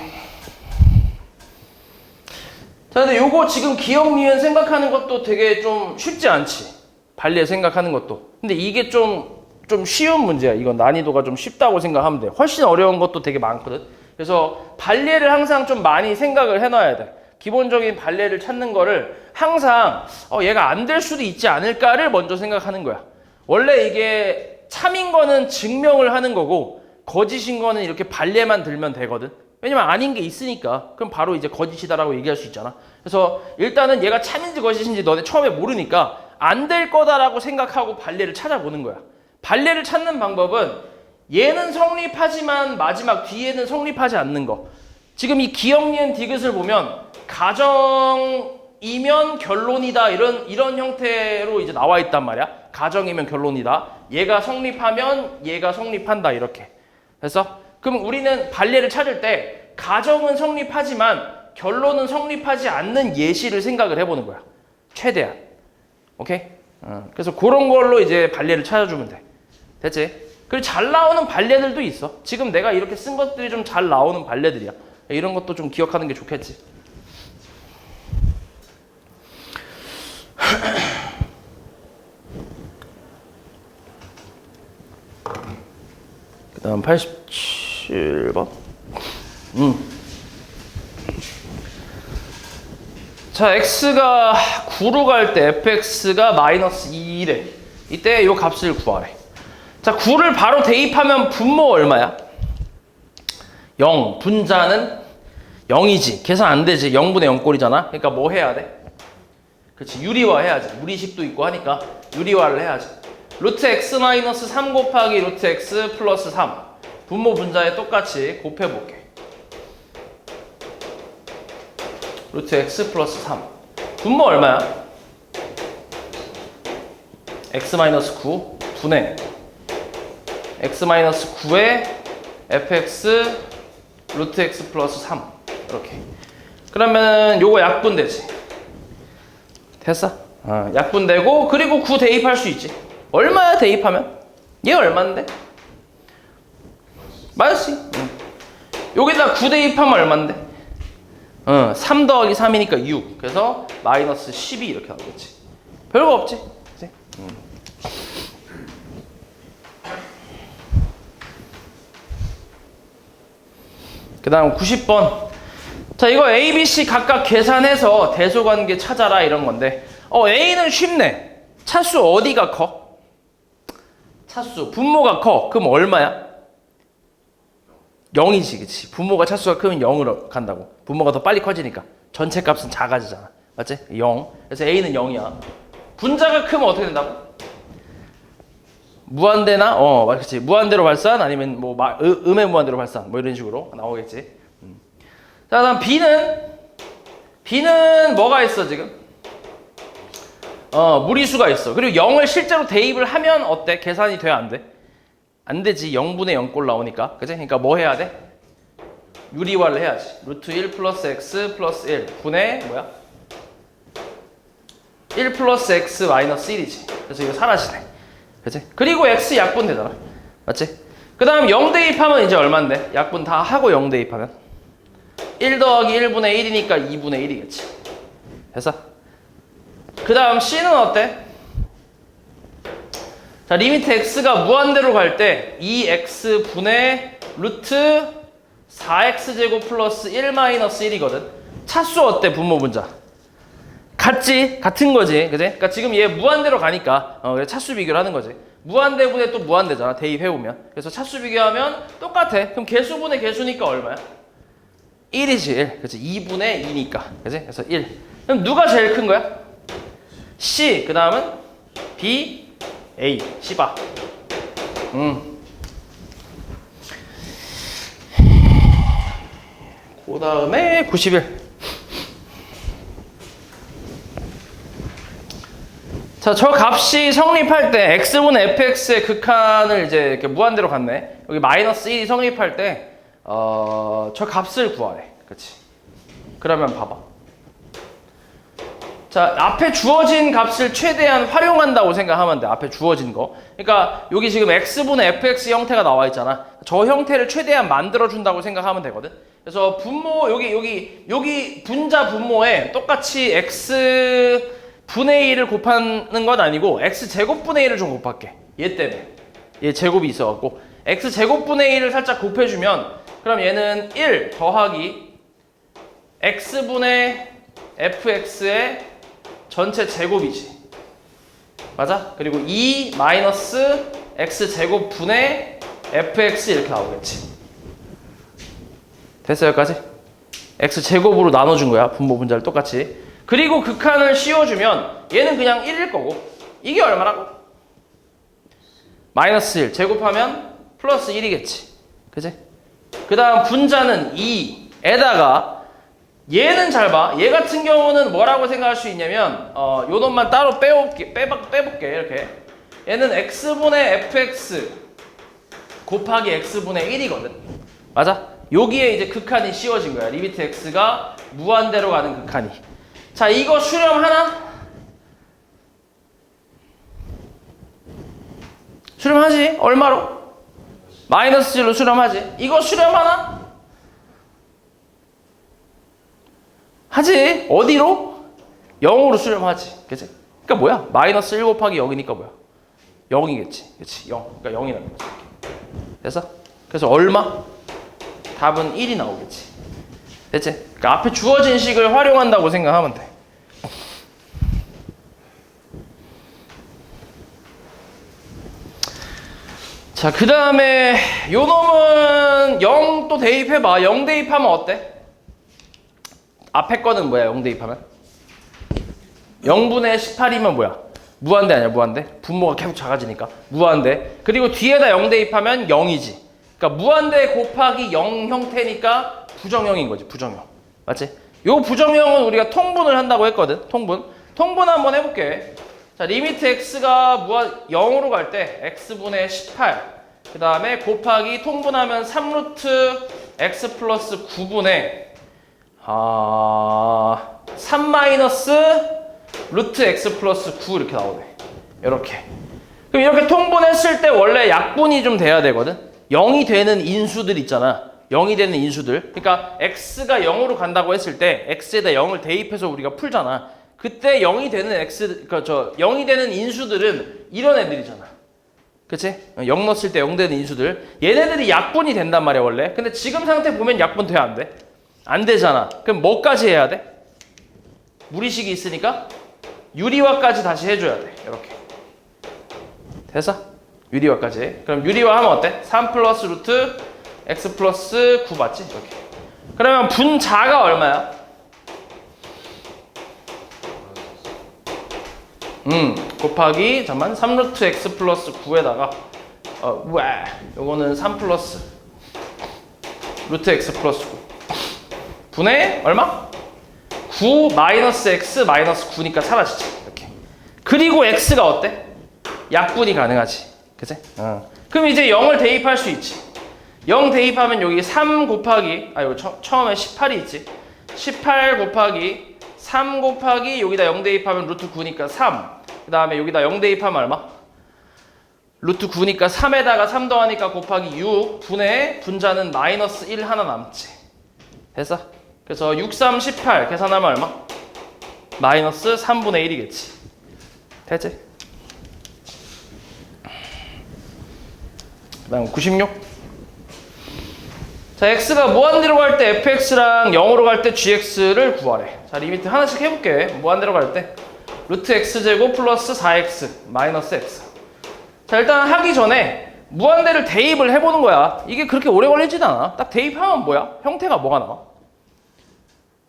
자, 근데 요거 지금 기억 니은 생각하는 것도 되게 좀 쉽지 않지. 발레 생각하는 것도. 근데 이게 좀 쉬운 문제야. 이건 난이도가 좀 쉽다고 생각하면 돼. 훨씬 어려운 것도 되게 많거든. 그래서 발레를 항상 좀 많이 생각을 해놔야 돼. 기본적인 발레를 찾는 거를 항상 얘가 안 될 수도 있지 않을까를 먼저 생각하는 거야. 원래 이게 참인 거는 증명을 하는 거고 거짓인 거는 이렇게 발레만 들면 되거든. 왜냐면 아닌 게 있으니까. 그럼 바로 이제 거짓이다라고 얘기할 수 있잖아. 그래서 일단은 얘가 참인지 거짓인지 너네 처음에 모르니까 안 될 거다라고 생각하고 발레를 찾아보는 거야. 발레를 찾는 방법은 얘는 성립하지만 마지막 뒤에는 성립하지 않는 거. 지금 이 기억, 니은, 디귿을 보면 가정이면 결론이다 이런 형태로 이제 나와 있단 말이야. 가정이면 결론이다. 얘가 성립하면 얘가 성립한다 이렇게. 그래서 그럼 우리는 발레를 찾을 때 가정은 성립하지만 결론은 성립하지 않는 예시를 생각을 해보는 거야. 최대한. 오케이? 그래서 그런 걸로 이제 발레를 찾아주면 돼. 됐지? 그리고 잘 나오는 발레들도 있어. 지금 내가 이렇게 쓴 것들이 좀 잘 나오는 발레들이야. 이런 것도 좀 기억하는 게 좋겠지. 다음 87번. 자, x가 9로 갈 때 fx가 마이너스 2래. 이때 요 값을 구하래. 자, 9를 바로 대입하면 분모 얼마야? 0. 분자는 0이지. 계산 안 되지. 0분의 0꼴이잖아. 그러니까 뭐 해야 돼? 그렇지. 유리화 해야지. 무리식도 있고 하니까 유리화를 해야지. 루트 x 마이너스 3 곱하기 루트 x 플러스 3. 분모 분자에 똑같이 곱해볼게. 루트 x 플러스 3. 분모 얼마야? x 마이너스 9 분의 x 마이너스 9에 fx 루트 x 플러스 3. 이렇게. 그러면 요거 약분되지. 됐어? 약분되고, 그리고 9 대입할 수 있지. 얼마야 대입하면? 얘 얼만데? 마이너스. 여기다 9 대입하면 얼만데? 3 더하기 3이니까 6. 그래서 마이너스 12 이렇게 나오겠지. 별거 없지? 그치? 그 다음 90번. 자, 이거 A, B, C 각각 계산해서 대소관계 찾아라 이런 건데, A는 쉽네. 차수 어디가 커? 차수 분모가 커. 그럼 얼마야? 0이지, 그치? 분모가 차수가 크면 0으로 간다고. 분모가 더 빨리 커지니까 전체 값은 작아지잖아. 맞지? 0. 그래서 A는 0이야. 분자가 크면 어떻게 된다고? 무한대나 그렇지. 무한대로 발산 아니면 뭐 음의 무한대로 발산 뭐 이런 식으로 나오겠지. 자, 다음 B는 뭐가 있어 지금? 무리수가 있어. 그리고 0을 실제로 대입을 하면 어때? 계산이 돼, 안 돼? 안 되지. 0분의 0꼴 나오니까. 그치? 그러니까 뭐 해야 돼? 유리화를 해야지. 루트 1 플러스 x 플러스 1 분의 뭐야? 1 플러스 x 마이너스 1이지. 그래서 이거 사라지네. 그치? 그리고 x 약분 되잖아. 맞지? 그 다음 0 대입하면 이제 얼만데? 약분 다 하고 0 대입하면 1 더하기 1분의 1이니까 2분의 1이겠지. 됐어? 그 다음 C는 어때? 자, 리미트 x가 무한대로 갈 때 2x분의 루트 4x제곱 플러스 1 마이너스 1이거든. 차수 어때? 분모 분자. 같지? 같은 거지. 그지? 그러니까 지금 얘 무한대로 가니까 차수 비교를 하는 거지. 무한대분의 또 무한대잖아. 대입해보면. 그래서 차수 비교하면 똑같아. 그럼 개수분의 개수니까 얼마야? 1이지. 1. 그치? 2분의 2니까. 그치? 그래서 1. 그럼 누가 제일 큰 거야? C. 그 다음은 B, A. C바. 그 다음에 91. 자, 저 값이 성립할 때 x분의 fx의 극한을 이제 이렇게 무한대로 갔네. 여기 마이너스 1이 성립할 때 저 값을 구하래. 그치? 그러면 봐봐. 자, 앞에 주어진 값을 최대한 활용한다고 생각하면 돼. 앞에 주어진 거. 그러니까 여기 지금 x분의 fx 형태가 나와 있잖아. 저 형태를 최대한 만들어준다고 생각하면 되거든. 그래서 분모 여기 분자 분모에 똑같이 x 분의 1을 곱하는 건 아니고 x 제곱분의 1을 좀 곱할게. 얘 때문에. 얘 제곱이 있어갖고 x 제곱분의 1을 살짝 곱해주면 그럼 얘는 1 더하기 x분의 fx의 전체 제곱이지. 맞아? 그리고 2 마이너스 x 제곱분의 fx 이렇게 나오겠지. 됐어 여기까지? x 제곱으로 나눠준 거야. 분모 분자를 똑같이. 그리고 극한을 씌워주면 얘는 그냥 1일 거고 이게 얼마라고? 마이너스 1 제곱하면 플러스 1이겠지. 그치? 그 다음 분자는 2에다가 얘는 잘 봐. 얘 같은 경우는 뭐라고 생각할 수 있냐면 요 놈만 따로 빼볼게 이렇게. 얘는 x분의 fx 곱하기 x분의 1이거든. 맞아? 여기에 이제 극한이 씌워진 거야. 리미트 x가 무한대로 가는 극한이. 자, 이거 수렴하나? 수렴하지? 얼마로? 마이너스 1로 수렴하지. 이거 수렴하나? 하지. 어디로? 0으로 수렴하지. 그치? 그러니까 뭐야? 마이너스 1 곱하기 0이니까 뭐야? 0이겠지. 그치? 0. 그러니까 0이라는 거지. 됐어? 그래서 얼마? 답은 1이 나오겠지. 됐지? 그러니까 앞에 주어진 식을 활용한다고 생각하면 돼. 자, 그 다음에 요 놈은 0 또 대입해봐. 0 대입하면 어때? 앞에 거는 뭐야? 0 대입하면? 0분의 18이면 뭐야? 무한대 아니야? 무한대? 분모가 계속 작아지니까 무한대. 그리고 뒤에다 0 대입하면 0이지. 그러니까 무한대 곱하기 0 형태니까 부정형인 거지. 부정형. 맞지? 요 부정형은 우리가 통분을 한다고 했거든. 통분 한번 해볼게. 자, 리미트 x가 0으로 갈 때 x분의 18 그 다음에 곱하기 통분하면 3루트 x 플러스 9분의 3 마이너스 루트 x 플러스 9 이렇게 나오네. 이렇게. 그럼 이렇게 통분했을 때 원래 약분이 좀 돼야 되거든. 0이 되는 인수들 있잖아. 0이 되는 인수들. 그러니까 x가 0으로 간다고 했을 때 x에다 0을 대입해서 우리가 풀잖아. 그때 0이 되는 0이 되는 인수들은 이런 애들이잖아. 그치? 0 넣었을 때 0 되는 인수들. 얘네들이 약분이 된단 말이야, 원래. 근데 지금 상태 보면 약분 돼, 안 돼? 안 되잖아. 그럼 뭐까지 해야 돼? 무리식이 있으니까 유리화까지 다시 해줘야 돼. 이렇게. 됐어? 유리화까지 해. 그럼 유리화 하면 어때? 3 플러스 루트 x 플러스 9 맞지? 이렇게. 그러면 분자가 얼마야? 곱하기 3루트 x 플러스 9에다가 요거는 3 플러스 루트 x 플러스 9 분의 얼마? 9 마이너스 x 마이너스 9니까 사라지지. 이렇게. 그리고 x가 어때? 약분이 가능하지. 그치? 그럼 이제 0을 대입할 수 있지. 0 대입하면 여기 3 곱하기 이거 처음에 18이 있지. 18 곱하기 3 곱하기 여기다 0 대입하면 루트 9니까 3. 그 다음에 여기다 0 대입하면 얼마? 루트 9니까 3에다가 3 더하니까 곱하기 6 분의 분자는 마이너스 1 하나 남지. 됐어? 그래서 6, 3, 18 계산하면 얼마? 마이너스 3분의 1이겠지. 됐지? 그 다음 96. 자, x가 무한대로 갈 때 fx랑 0으로 갈 때 gx를 구하래. 자, 리미트 하나씩 해볼게. 무한대로 갈 때 루트 x제곱 플러스 4x 마이너스 x. 자, 일단 하기 전에 무한대를 대입을 해보는 거야. 이게 그렇게 오래 걸리진 않아. 딱 대입하면 뭐야? 형태가 뭐가 나와?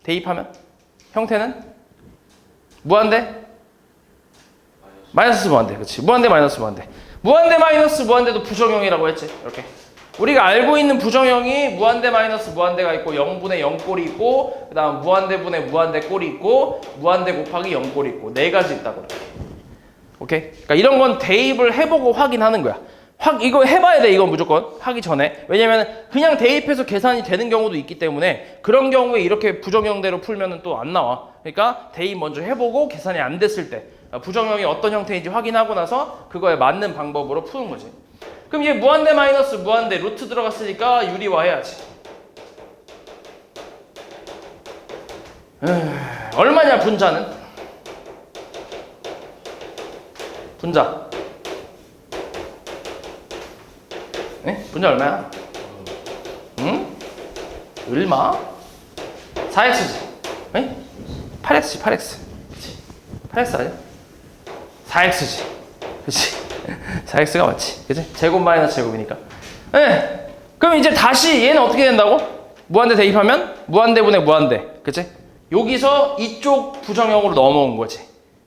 대입하면? 형태는? 무한대? 마이너스 무한대. 그렇지. 무한대 마이너스 무한대. 무한대 마이너스 무한대도 부정형이라고 했지. 이렇게. 우리가 알고 있는 부정형이 무한대 마이너스 무한대가 있고 0분의 0꼴이 있고 그 다음 무한대분의 무한대 꼴이 있고 무한대 곱하기 0꼴이 있고 4가지 있다고 그래. 오케이? 그러니까 이런 건 대입을 해보고 확인하는 거야. 이거 해봐야 돼. 이건 무조건 하기 전에. 왜냐면 그냥 대입해서 계산이 되는 경우도 있기 때문에 그런 경우에 이렇게 부정형대로 풀면 또 안 나와. 그러니까 대입 먼저 해보고 계산이 안 됐을 때 부정형이 어떤 형태인지 확인하고 나서 그거에 맞는 방법으로 푸는 거지. 그럼 얘 무한대 마이너스 무한대 루트 들어갔으니까 유리화 해야지. 얼마냐 분자는? 분자. 네? 분자 얼마야? 응? 얼마? 4x지. 네? 8x지 8x. 그치? 8x 아니야? 4x지. 그치? 4x가 맞지. 그치? 제곱 마이너스 제곱이니까. 네. 그럼 이제 다시 얘는 어떻게 된다고? 무한대 대입하면 무한대분의 무한대. 그치? 여기서 이쪽 부정형으로 넘어온 거지.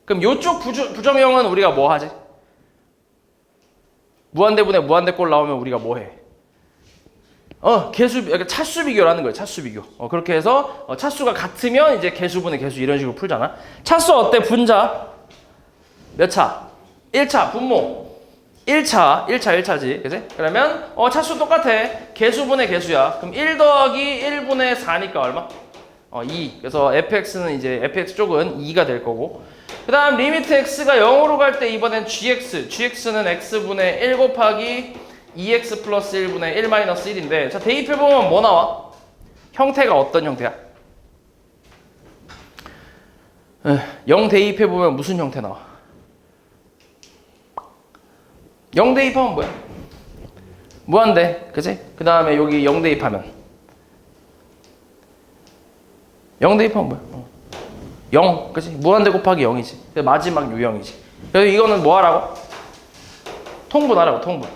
그럼 이쪽 부정형은 우리가 뭐 하지? 무한대분의 무한대꼴 나오면 우리가 뭐 해? 차수 비교를 하는 거예요. 차수 비교. 그렇게 해서 차수가 같으면 이제 개수분의 개수 이런 식으로 풀잖아. 차수 어때? 분자. 몇 차? 1차. 분모. 1차지. 그치? 그러면 차수 똑같아. 개수분의 개수야. 그럼 1 더하기 1분의 4니까 얼마? 2. 그래서 fx는 이제 fx 쪽은 2가 될 거고. 그 다음 리미트 x가 0으로 갈 때 이번엔 gx는 x분의 1 곱하기 2x 플러스 1분의 1 마이너스 1인데 자 대입해보면 뭐 나와? 형태가 어떤 형태야? 0 대입해보면 무슨 형태 나와? 0 대입하면 뭐야? 무한대. 그지? 그 다음에 여기 0 대입하면 0 대입하면 뭐야? 0. 그지? 무한대 곱하기 0이지. 마지막 유형이지. 그래서 이거는 뭐 하라고? 통분하라고, 통분.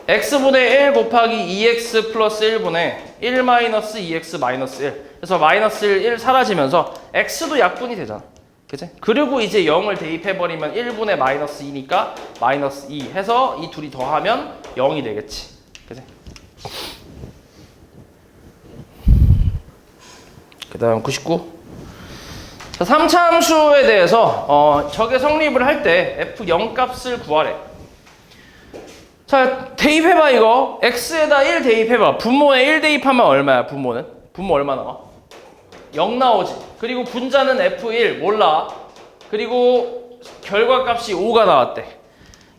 x분의 1 곱하기 2x 플러스 1분의 1 마이너스 2x 마이너스 1. 그래서 마이너스 1 사라지면서 x도 약분이 되잖아. 그치? 그리고 이제 0을 대입해버리면 1분의 마이너스 2니까 마이너스 2 해서 이 둘이 더하면 0이 되겠지. 그치? 그 다음 99. 자, 3차 함수에 대해서 저게 성립을 할 때 f0 값을 구하래. 자, 대입해봐 이거. x에다 1 대입해봐. 분모에 1 대입하면 얼마야? 분모는? 분모 얼마 나와? 0 나오지. 그리고 분자는 f1 몰라. 그리고 결과값이 5가 나왔대.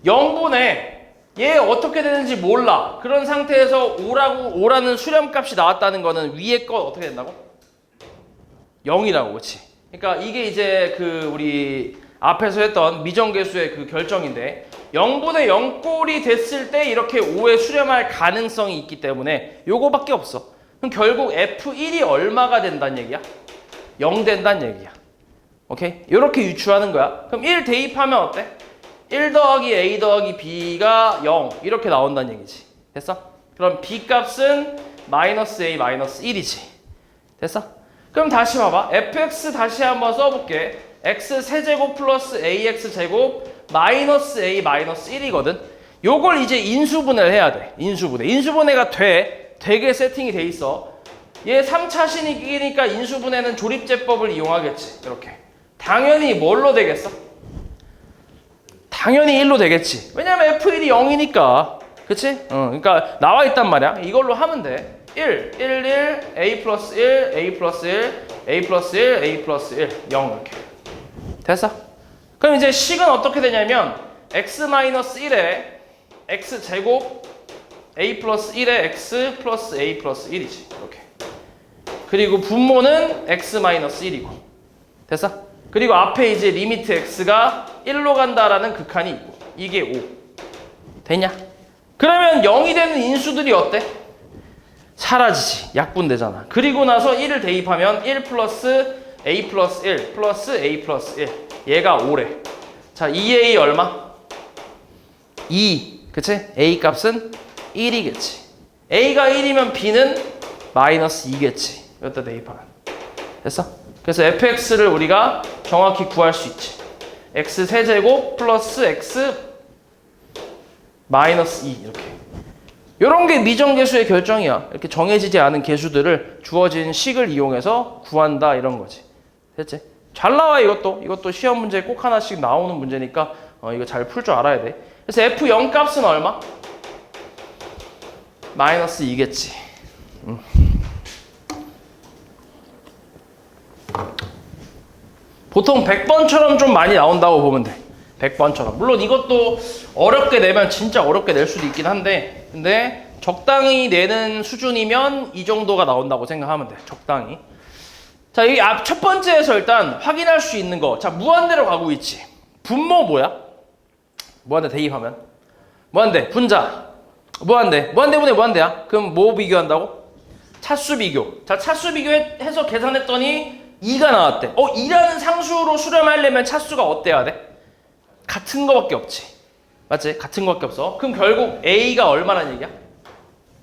0분의 얘 어떻게 되는지 몰라. 그런 상태에서 5라는 수렴값이 나왔다는 거는 위에 거 어떻게 된다고? 0이라고. 그렇지? 그러니까 이게 이제 그 우리 앞에서 했던 미정계수의 그 결정인데 0분의 0꼴이 됐을 때 이렇게 5에 수렴할 가능성이 있기 때문에 요거밖에 없어. 그럼 결국 F1이 얼마가 된다는 얘기야? 0 된다는 얘기야. 오케이? 이렇게 유추하는 거야. 그럼 1 대입하면 어때? 1 더하기 A 더하기 B가 0 이렇게 나온다는 얘기지. 됐어? 그럼 B 값은 마이너스 A 마이너스 1이지. 됐어? 그럼 다시 봐봐. fx 다시 한번 써볼게. x 세제곱 플러스 ax 제곱 마이너스 a 마이너스 1이거든. 요걸 이제 인수분해를 해야 돼. 인수분해가 되게 세팅이 돼 있어. 얘 3차식이니까 인수분해는 조립제법을 이용하겠지. 이렇게. 당연히 뭘로 되겠어? 당연히 1로 되겠지. 왜냐면 f1이 0이니까. 그치? 그러니까 나와 있단 말이야. 이걸로 하면 돼. 1, 1, 1, a 플러스 1, a 플러스 1, a 플러스 1, a 플러스 1, 0 이렇게. 됐어? 그럼 이제 식은 어떻게 되냐면 x 마이너스 1에 x 제곱 a 플러스 1에 x 플러스 a 플러스 1이지. 이렇게. 그리고 분모는 x 마이너스 1이고. 됐어? 그리고 앞에 이제 리미트 x가 1로 간다라는 극한이 있고. 이게 5. 됐냐? 그러면 0이 되는 인수들이 어때? 사라지지. 약분되잖아. 그리고 나서 1을 대입하면 1 플러스 a 플러스 1 플러스 a 플러스 1. 얘가 5래. 자, 2a 얼마? 2. 그치? a 값은 1이겠지. a가 1이면 b는 마이너스 2겠지. 여기다 대입하면. 됐어? 그래서 fx를 우리가 정확히 구할 수 있지. x 세제곱 플러스 x 마이너스 2 이렇게. 이런 게 미정계수의 결정이야. 이렇게 정해지지 않은 계수들을 주어진 식을 이용해서 구한다 이런 거지. 됐지? 잘 나와 이것도 시험 문제에 꼭 하나씩 나오는 문제니까 이거 잘 풀 줄 알아야 돼. 그래서 F0 값은 얼마? 마이너스 2겠지. 보통 100번처럼 좀 많이 나온다고 보면 돼. 100번처럼. 물론 이것도 어렵게 내면 진짜 어렵게 낼 수도 있긴 한데 근데 적당히 내는 수준이면 이 정도가 나온다고 생각하면 돼. 적당히. 자, 이 앞 첫 번째에서 일단 확인할 수 있는 거. 자, 무한대로 가고 있지. 분모 뭐야? 무한대 대입하면 무한대 분자 무한대분의 무한대야. 그럼 뭐 비교한다고? 차수 비교. 자, 차수 비교해서 계산했더니 2가 나왔대. 2라는 상수로 수렴하려면 차수가 어때야 돼? 같은 거밖에 없지. 맞지? 같은 거밖에 없어. 그럼 결국 A가 얼마란 얘기야?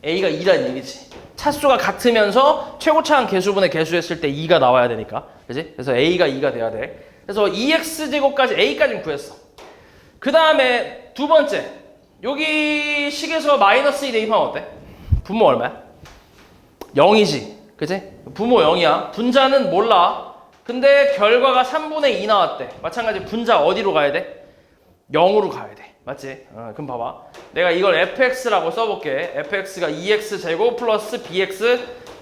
A가 2라는 얘기지. 차수가 같으면서 최고차항 계수분의 계수했을 때 2가 나와야 되니까. 그지? 그래서 A가 2가 돼야 돼. 그래서 2x제곱까지 A까지는 구했어. 그 다음에 두 번째. 여기 식에서 마이너스 2 대입하면 어때? 분모 얼마야? 0이지. 그지? 분모 0이야. 분자는 몰라. 근데 결과가 3분의 2 나왔대. 마찬가지 분자 어디로 가야 돼? 0으로 가야 돼. 맞지? 그럼 봐봐. 내가 이걸 fx라고 써볼게. fx가 2x제곱 플러스 bx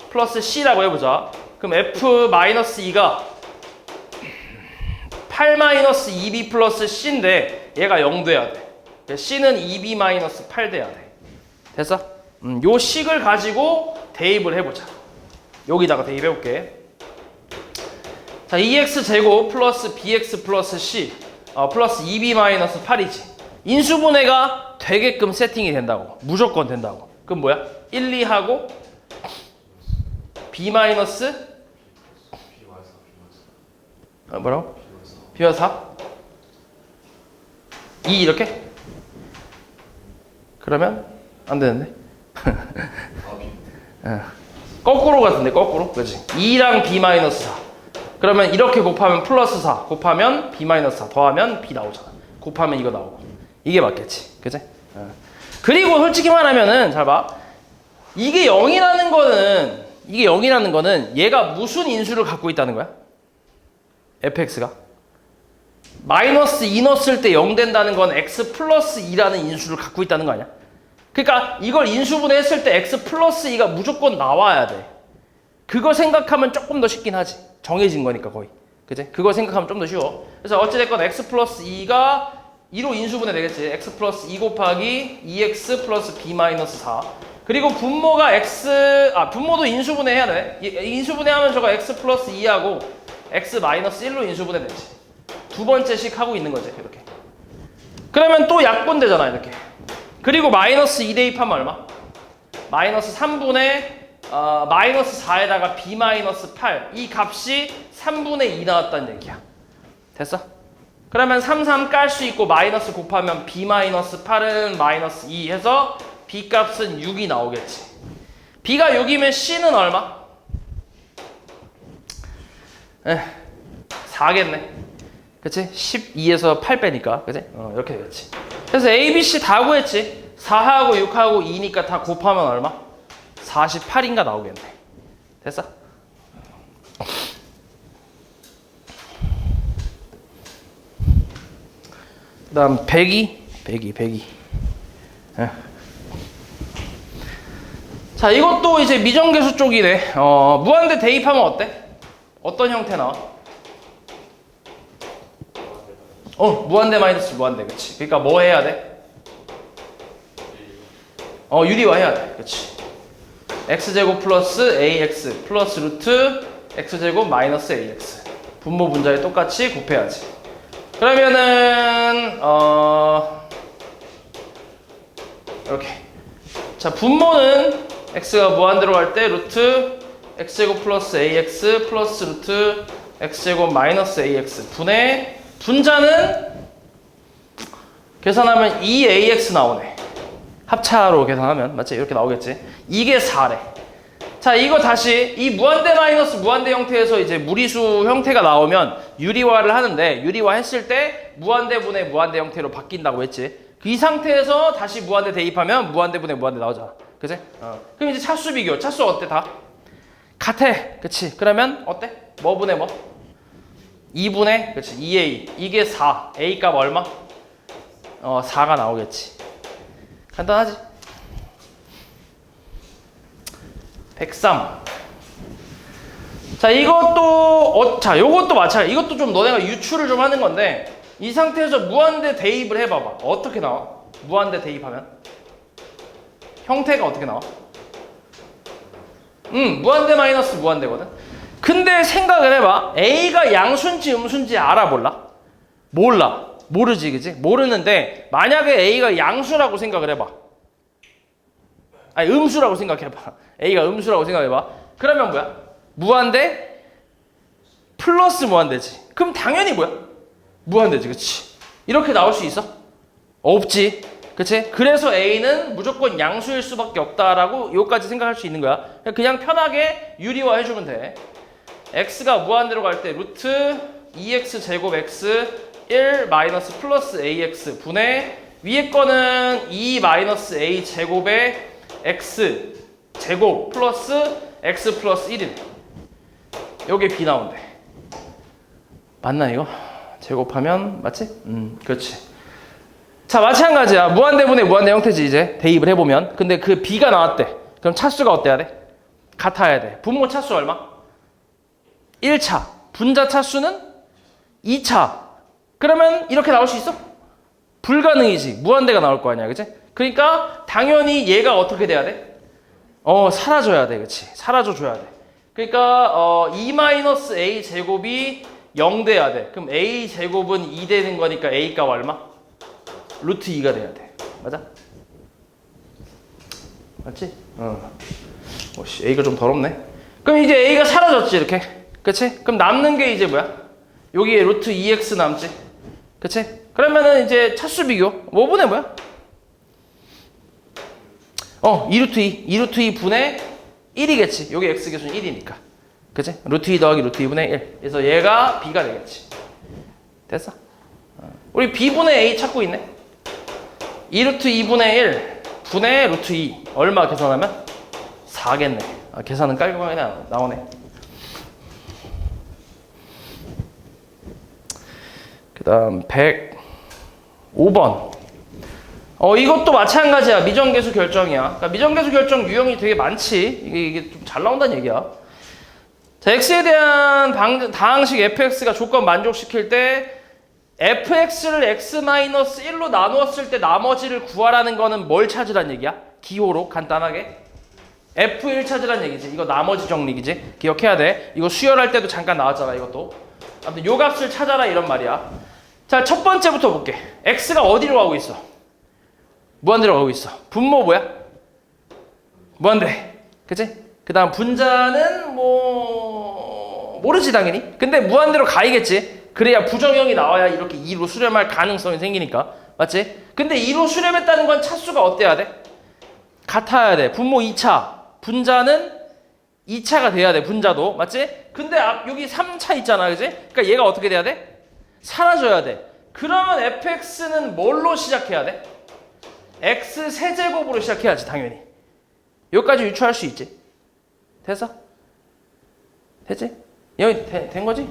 플러스 c라고 해보자. 그럼 f-2가 8-2b 플러스 c인데 얘가 0 돼야 돼. c는 2b-8 돼야 돼. 됐어? 요 식을 가지고 대입을 해보자. 여기다가 대입해볼게. 자, 2x제곱 플러스 bx 플러스 c 플러스 2b-8이지. 인수분해가 되게끔 세팅이 된다고. 무조건 된다고. 그럼 뭐야? 1, 2하고 B 마이너스 뭐라고? B와 4? 2 이렇게? 그러면 안 되는데? 거꾸로 같은데 거꾸로? 그렇지. 2랑 B 마이너스 4. 그러면 이렇게 곱하면 플러스 4 곱하면 B 마이너스 4 더하면 B 나오잖아. 곱하면 이거 나오고. 이게 맞겠지. 그치? 그리고 솔직히 말하면은 잘 봐. 이게 0이라는 거는 얘가 무슨 인수를 갖고 있다는 거야? fx가 마이너스 2 넣었을 때 0 된다는 건 x 플러스 2라는 인수를 갖고 있다는 거 아니야? 그러니까 이걸 인수분해 했을 때 x 플러스 2가 무조건 나와야 돼. 그거 생각하면 조금 더 쉽긴 하지. 정해진 거니까 거의. 그치? 그거 생각하면 좀 더 쉬워. 그래서 어찌됐건 x 플러스 2가 2로 인수분해 되겠지. x 플러스 2 곱하기 2x 플러스 b 마이너스 4. 그리고 분모가 분모도 인수분해 해야 돼. 인수분해 하면 저거 x 플러스 2하고 x 마이너스 1로 인수분해 되지. 두 번째씩 하고 있는 거지. 이렇게. 그러면 또 약분되잖아. 이렇게. 그리고 마이너스 2 대입하면 얼마? 마이너스 3분의 마이너스 4에다가 b 마이너스 8. 이 값이 3분의 2 나왔다는 얘기야. 됐어? 그러면 3, 3 깔 수 있고 마이너스 곱하면 b 마이너스 8은 마이너스 2 해서 b 값은 6이 나오겠지. b가 6이면 c는 얼마? 4겠네. 그치? 12에서 8 빼니까. 그치? 이렇게 되겠지. 그래서 A, B, C 다 구했지. 4하고 6하고 2니까 다 곱하면 얼마? 48인가 나오겠네. 됐어? 그 다음 102. 자, 이것도 이제 미정계수 쪽이네. 무한대 대입하면 어때? 어떤 형태 나와? 무한대 마이너스 무한대. 그치? 그러니까 뭐 해야 돼? 유리화 해야 돼. 그치? x제곱 플러스 ax 플러스 루트 x제곱 마이너스 ax. 분모 분자에 똑같이 곱해야지. 그러면은 이렇게. 자, 분모는 x가 무한대로 갈 때 루트 x제곱 플러스 ax 플러스 루트 x제곱 마이너스 ax 분의 분자는 계산하면 2ax 나오네. 합차로 계산하면 맞지? 이렇게 나오겠지. 이게 4래. 자, 이거 다시 이 무한대 마이너스 무한대 형태에서 이제 무리수 형태가 나오면 유리화를 하는데, 유리화 했을 때 무한대분의 무한대 형태로 바뀐다고 했지. 이 상태에서 다시 무한대 대입하면 무한대분의 무한대 나오잖아. 그치? 그럼 이제 차수 비교. 차수 어때? 다 같아. 그치? 그러면 어때? 뭐 분의 뭐? 2분의 그치? 2a. 이게 4. a 값 얼마? 4가 나오겠지. 간단하지? 103. 자, 이것도 자, 요것도 마찬가지. 이것도 좀 너네가 유추를 좀 하는 건데, 이 상태에서 무한대 대입을 해봐봐. 어떻게 나와? 무한대 대입하면 형태가 어떻게 나와? 무한대 마이너스 무한대거든. 근데 생각을 해봐. A가 양수인지 음수인지 알아 몰라? 몰라. 모르지, 그지? 모르는데 만약에 A가 양수라고 생각을 해봐. 아니, 음수라고 생각해봐. A가 음수라고 생각해봐. 그러면 뭐야? 무한대 플러스 무한대지. 그럼 당연히 뭐야? 무한대지, 그치? 이렇게 나올 수 있어? 없지, 그치? 그래서 A는 무조건 양수일 수밖에 없다라고 요까지 생각할 수 있는 거야. 그냥 편하게 유리화 해주면 돼. X가 무한대로 갈 때 루트 2x 제곱 x 1 마이너스 플러스 ax 분의 위에 거는 2 마이너스 a 제곱에 x 제곱 플러스 x 플러스 1이네. 요게 b 나온대. 맞나 이거? 제곱하면 맞지? 그렇지. 자, 마찬가지야. 무한대분의 무한대 형태지. 이제 대입을 해보면. 근데 그 b가 나왔대. 그럼 차수가 어때야 돼? 같아야 돼. 분모 차수 얼마? 1차. 분자 차수는 2차. 그러면 이렇게 나올 수 있어? 불가능이지. 무한대가 나올 거 아니야, 그치? 그러니까 당연히 얘가 어떻게 돼야 돼? 사라져야 돼, 그치? 사라져줘야 돼. 그러니까 2-a 제곱이 0 돼야 돼. 그럼 a 제곱은 2 되는 거니까 a 값 얼마? 루트 2가 돼야 돼. 맞아? 맞지? 오씨 A가 좀 더럽네. 그럼 이제 A가 사라졌지 이렇게. 그치? 그럼 남는 게 이제 뭐야? 여기에 루트 2x 남지. 그치? 그러면은 이제 차수 비교 5분의 뭐야? 2루트 2. 2루트 2 분의 1이겠지. 여기 x 계수는 1이니까. 그치? 루트 2 더하기 루트 2분의 1. 그래서 얘가 b가 되겠지. 됐어? 우리 b분의 a 찾고 있네. 2루트 2분의 1 분의 루트 2. 얼마 계산하면? 4겠네. 계산은 깔끔하게 나오네. 그 다음 105번. 이것도 마찬가지야. 미정계수 결정이야. 그러니까 미정계수 결정 유형이 되게 많지. 이게 좀 잘 나온다는 얘기야. 자, x에 대한 다항식 fx가 조건 만족시킬 때 fx를 x-1로 나누었을 때 나머지를 구하라는 거는 뭘 찾으란 얘기야? 기호로 간단하게 f1 찾으란 얘기지. 이거 나머지 정리기지. 기억해야 돼. 이거 수열할 때도 잠깐 나왔잖아. 이것도. 아무튼 요 값을 찾아라 이런 말이야. 자, 첫 번째부터 볼게. x가 어디로 가고 있어? 무한대로 가고 있어. 분모 뭐야? 무한대. 그치? 그 다음 분자는 모르지 당연히. 근데 무한대로 가야겠지. 그래야 부정형이 나와야 이렇게 2로 수렴할 가능성이 생기니까. 맞지? 근데 2로 수렴했다는 건 차수가 어때야 돼? 같아야 돼. 분모 2차. 분자는 2차가 돼야 돼. 분자도. 맞지? 근데 여기 3차 있잖아. 그치? 그러니까 얘가 어떻게 돼야 돼? 사라져야 돼. 그러면 fx는 뭘로 시작해야 돼? x 세제곱으로 시작해야지 당연히. 여기까지 유추할 수 있지. 됐어? 됐지? 여기 된 거지?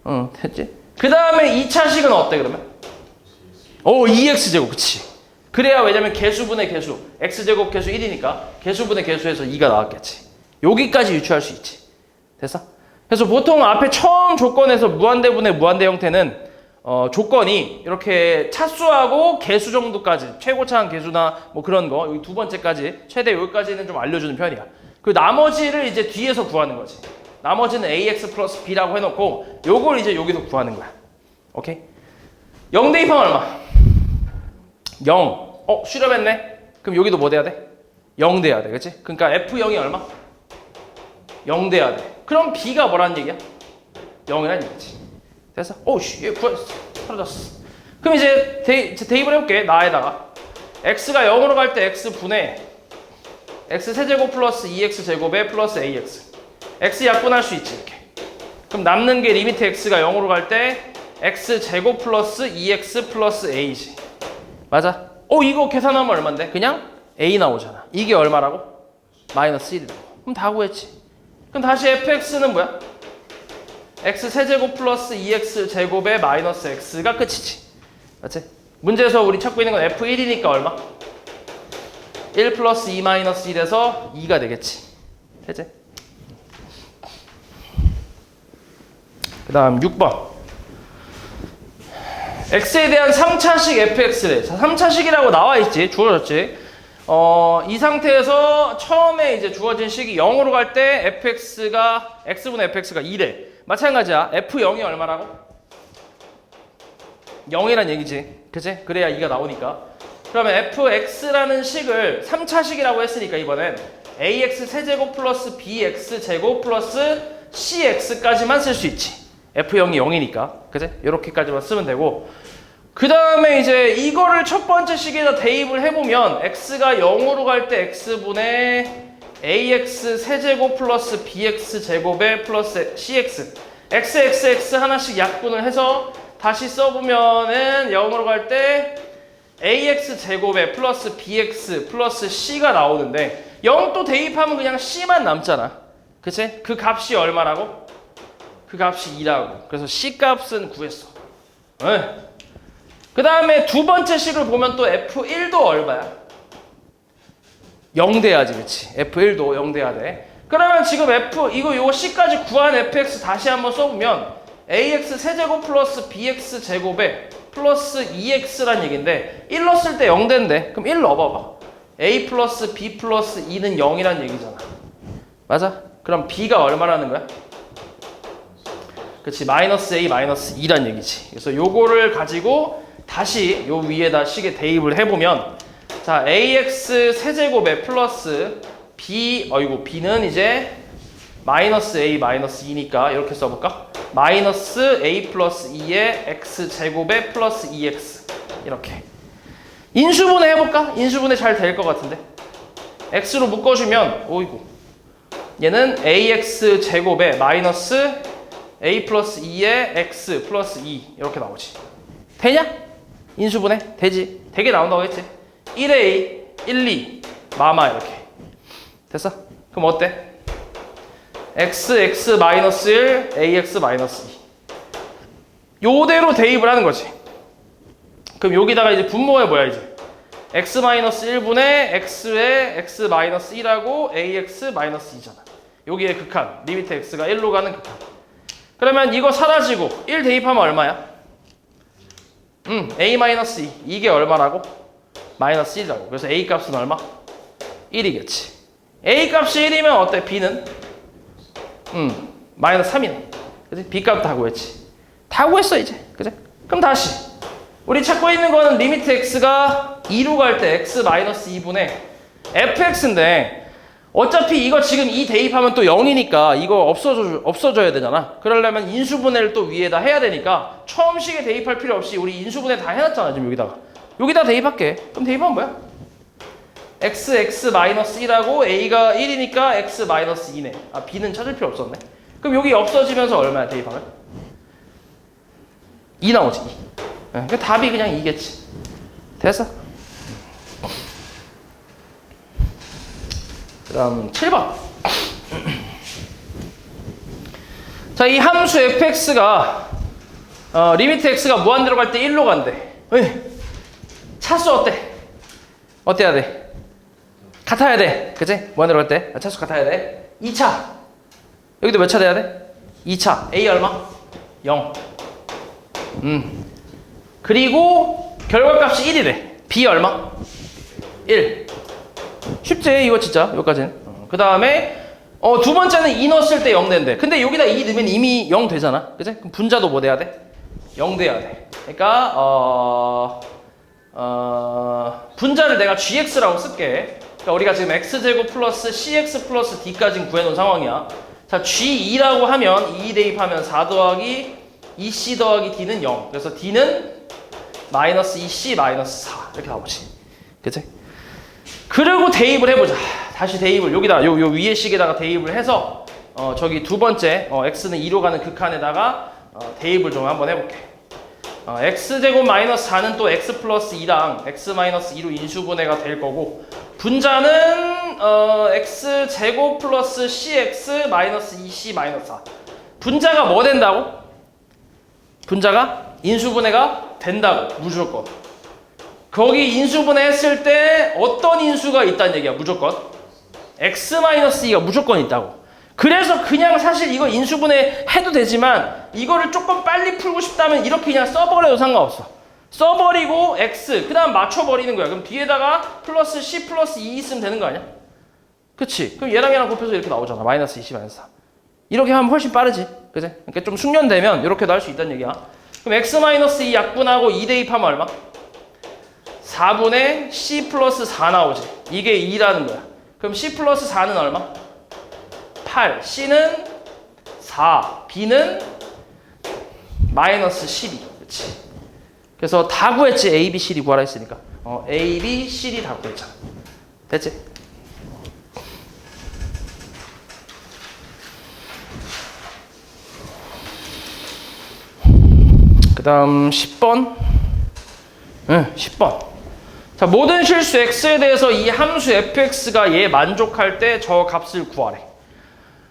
응, 됐지? 그 다음에 2차식은 어때 그러면? 2x제곱. 그치? 그래야 왜냐면 개수분의 개수. x제곱 개수 1이니까 개수분의 개수에서 2가 나왔겠지. 여기까지 유추할 수 있지. 됐어? 그래서 보통 앞에 처음 조건에서 무한대분의 무한대 형태는 조건이 이렇게 차수하고 개수 정도까지 최고차항 개수나 뭐 그런 거 여기 두 번째까지 최대 여기까지는 좀 알려주는 편이야. 그 나머지를 이제 뒤에서 구하는 거지. 나머지는 ax 플러스 b라고 해놓고 요걸 이제 여기서 구하는 거야. 오케이? 0 대입하면 얼마? 0. 수렴했네. 그럼 여기도 뭐 돼야 돼? 0 돼야 돼. 그치? 그러니까 f0이 얼마? 0 돼야 돼. 그럼 b가 뭐라는 얘기야? 0이란 얘기지. 됐어? 얘 구했어. 사라졌어. 그럼 이제 대입을 해볼게. 나에다가 x가 0으로 갈 때 x분의 x 세제곱 플러스 2x 제곱에 플러스 ax. x 약분할 수 있지 이렇게. 그럼 남는 게 리미트 x가 0으로 갈 때 x 제곱 플러스 2x 플러스 a지. 맞아? 이거 계산하면 얼만데? 그냥 a 나오잖아. 이게 얼마라고? 마이너스 1이라고. 그럼 다 구했지. 그럼 다시 fx는 뭐야? x 세제곱 플러스 2x 제곱에 마이너스 x가 끝이지. 맞지? 문제에서 우리 찾고 있는 건 f1이니까 얼마? 1 플러스 2 마이너스 1에서 2가 되겠지. 되지? 그 다음 6번. x에 대한 3차식 fx래. 자, 3차식이라고 나와있지. 주어졌지. 이 상태에서 처음에 이제 주어진 식이 0으로 갈 때 fx가 x분의 fx가 2래. 마찬가지야. f0이 얼마라고? 0이란 얘기지. 그치? 그래야 2가 나오니까. 그러면 fx라는 식을 3차식이라고 했으니까 이번엔 ax 세제곱 플러스 bx 제곱 플러스 cx까지만 쓸 수 있지. f0이 0이니까. 그치? 이렇게까지만 쓰면 되고. 그 다음에 이제 이거를 첫 번째 식에다 대입을 해보면 x가 0으로 갈 때 x분의 ax 세제곱 플러스 bx 제곱에 플러스 cx x 하나씩 약분을 해서 다시 써보면은 0으로 갈 때 ax 제곱에 플러스 bx 플러스 c가 나오는데 0 또 대입하면 그냥 c만 남잖아. 그치? 그 값이 얼마라고? 그 값이 2라고. 그래서 c 값은 구했어. 그 다음에 두 번째 식을 보면 또 f1도 얼마야? 0 돼야지, 그치? f1도 0 돼야 돼. 그러면 지금 요거 c까지 구한 fx 다시 한번 써보면 ax 세제곱 플러스 bx 제곱에 플러스 2x란 얘기인데 1 넣었을 때 0 된대. 그럼 1 넣어봐봐. a 플러스 b 플러스 2는 0이란 얘기잖아. 맞아? 그럼 b가 얼마라는 거야? 그치? 마이너스 a 마이너스 2란 얘기지. 그래서 요거를 가지고 다시 요 위에다 식에 대입을 해보면 자, ax 세제곱에 플러스 b, b는 이제 마이너스 a 마이너스 2니까 이렇게 써볼까? 마이너스 a 플러스 2의 x제곱에 플러스 2x 이렇게 인수분해 해볼까? 인수분해 잘 될 것 같은데 x로 묶어주면 얘는 ax 제곱에 마이너스 a 플러스 2의 x 플러스 2 이렇게 나오지. 되냐? 인수분해? 되지. 되게 나온다고 했지. 1a, 1, 2 마마 이렇게 됐어? 그럼 어때? x 마이너스 1, ax 마이너스 2 요대로 대입을 하는 거지. 그럼 여기다가 이제 분모에 뭐야 이제 x 마이너스 1분의 x에 x 마이너스 1하고 ax 마이너스 2잖아. 여기에 극한 리미트 x가 1로 가는 극한. 그러면 이거 사라지고 1 대입하면 얼마야? a 마이너스 2 이게 얼마라고? 마이너스 1이라고. 그래서 a 값은 얼마? 1이겠지. a 값이 1이면 어때? b는? 마이너스 3이네. 그치? b 값도 다 구했지. 다 구했어 이제. 그치? 그럼 다시 우리 찾고 있는 거는 리미트 x가 2로 갈 때 x 마이너스 2분의 fx인데 어차피 이거 지금 2 대입하면 또 0이니까 이거 없어져야 되잖아. 그러려면 인수분해를 또 위에다 해야 되니까 처음 식에 대입할 필요 없이 우리 인수분해 다 해놨잖아. 지금 여기다 대입할게. 그럼 대입하면 뭐야? x 마이너스 1하고 a가 1이니까 x 마이너스 2네. 아 b는 찾을 필요 없었네. 그럼 여기 없어지면서 얼마야 대입하면? 2 나오지. 2. 그러니까 답이 그냥 2겠지. 됐어? 그 다음 7번. 자, 이 함수 fx가 리미트 x가 무한대로 갈 때 1로 간대. 차수 어때? 어때야 돼? 같아야 돼. 그치? 무한대로 갈 때 차수 같아야 돼. 2차. 여기도 몇 차 돼야 돼? 2차. a 얼마? 0. 그리고 결과값이 1이래. b 얼마? 1. 쉽지 이거 진짜 여기까지는. 그 다음에 두 번째는 2 넣었을 때 0 된대. 근데 여기다 2 넣으면 이미 0 되잖아. 그치? 그럼 분자도 뭐 돼야 돼? 0 돼야 돼. 그러니까 분자를 내가 gx라고 쓸게. 그러니까 우리가 지금 x제곱 플러스 cx 플러스 d까지 구해놓은 상황이야. 자, g2라고 하면 2 대입하면 4 더하기 2c 더하기 d는 0. 그래서 d는 마이너스 2c 마이너스 4 이렇게 나오지. 그치? 그리고 대입을 해보자. 다시 대입을 여기다 요 위에 식에다가 대입을 해서 저기 두 번째 x는 2로 가는 극한에다가 대입을 좀 한번 해볼게. x제곱 마이너스 4는 또 x 플러스 2랑 x 마이너스 2로 인수분해가 될 거고 분자는 x제곱 플러스 cx 마이너스 2c 마이너스 4. 분자가 뭐 된다고? 분자가 인수분해가 된다고 무조건. 거기 인수분해 했을 때 어떤 인수가 있다는 얘기야 무조건. x-2가 무조건 있다고. 그래서 그냥 사실 이거 인수분해 해도 되지만 이거를 조금 빨리 풀고 싶다면 이렇게 그냥 써버려도 상관없어. 써버리고 x 그 다음 맞춰버리는 거야. 그럼 뒤에다가 플러스 c 플러스 2 있으면 되는 거 아니야? 그치? 그럼 얘랑 곱해서 이렇게 나오잖아. 마이너스 20 마이너스 4. 이렇게 하면 훨씬 빠르지. 그치? 그러니까 좀 숙련되면 이렇게도 할 수 있다는 얘기야. 그럼 x-2 약분하고 2 대입하면 얼마? 4분의 c 플러스 4 나오지. 이게 2라는 거야. 그럼 c 플러스 4는 얼마? 8. c는 4. b는 마이너스 12. 그치? 그래서 다 구했지. a, b, c, d 구하라 했으니까. a, b, c, d 다 구했잖아. 됐지? 그 다음 10번. 10번. 자, 모든 실수 x에 대해서 이 함수 fx가 얘 만족할 때 저 값을 구하래.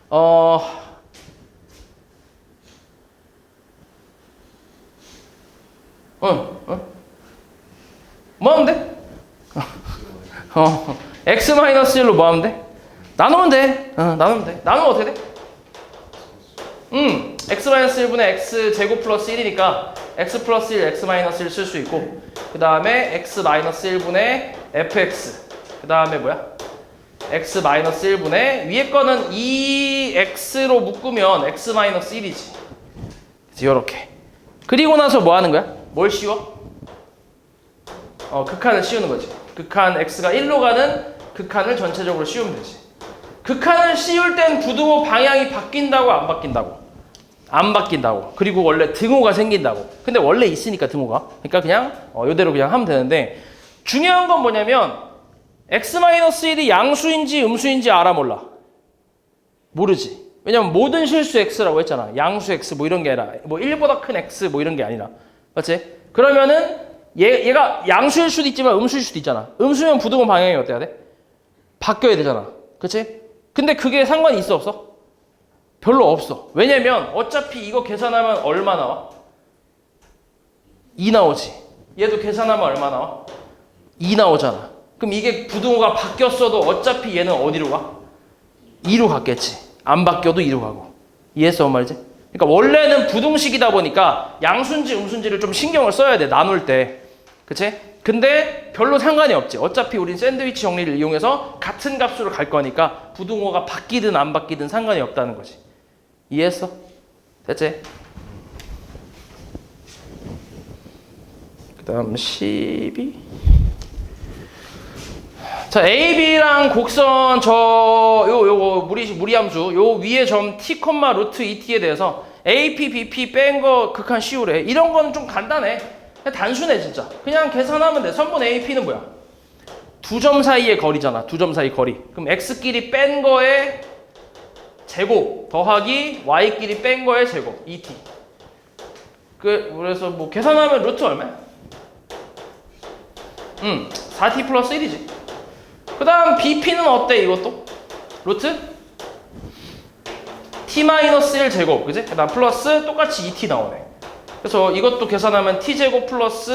뭐 하면 돼? x-1로 뭐 하면 돼? 나누면 돼. 나누면 돼. 나누면 어떻게 돼? x-1분의 x제곱 플러스 1이니까 x 플러스 1, x-1 쓸 수 있고 그 다음에 x-1분의 fx 그 다음에 뭐야? x-1분의 위에 거는 2x로 묶으면 x-1이지. 이렇게. 그리고 나서 뭐 하는 거야? 뭘 씌워? 극한을 씌우는 거지. 극한 x가 1로 가는 극한을 전체적으로 씌우면 되지. 극한을 씌울 땐 부등호 방향이 바뀐다고 안 바뀐다고? 안 바뀐다고. 그리고 원래 등호가 생긴다고. 근데 원래 있으니까 등호가. 그러니까 그냥 이대로 그냥 하면 되는데 중요한 건 뭐냐면 x-1이 양수인지 음수인지 알아 몰라? 모르지. 왜냐면 모든 실수 x라고 했잖아. 양수 x 뭐 이런 게 아니라 뭐 1보다 큰 x 뭐 이런 게 아니라. 맞지? 그러면은 얘가 양수일 수도 있지만 음수일 수도 있잖아. 음수면 부등호 방향이 어때야 돼? 바뀌어야 되잖아. 그치? 근데 그게 상관이 있어 없어? 별로 없어. 왜냐면 어차피 이거 계산하면 얼마 나와? 2 나오지. 얘도 계산하면 얼마 나와? 2 나오잖아. 그럼 이게 부등호가 바뀌었어도 어차피 얘는 어디로 가? 2로 갔겠지. 안 바뀌어도 2로 가고. 이해했어? 뭔 말이지? 그러니까 원래는 부등식이다 보니까 양수인지 음수인지를 좀 신경을 써야 돼. 나눌 때. 그치? 근데 별로 상관이 없지. 어차피 우린 샌드위치 정리를 이용해서 같은 값으로 갈 거니까 부등호가 바뀌든 안 바뀌든 상관이 없다는 거지. 이해했어? 됐지? 그 다음 12. 자, AB랑 곡선 요거 무리함수 요 위에 점 t, 루트 2t에 대해서 AP, BP 뺀 거 극한 씌우래. 이런 건 좀 간단해. 단순해 진짜. 그냥 계산하면 돼. 선분 AP는 뭐야? 두 점 사이의 거리잖아. 두 점 사이 거리. 그럼 x끼리 뺀 거에 제곱 더하기 y끼리 뺀 거의 제곱 2t. 그래서 뭐 계산하면 루트 얼마야? 4t 플러스 1이지. 그 다음 bp는 어때 이것도? 루트 t-1 제곱. 그지? 그 다음 플러스 똑같이 2t 나오네. 그래서 이것도 계산하면 t제곱 플러스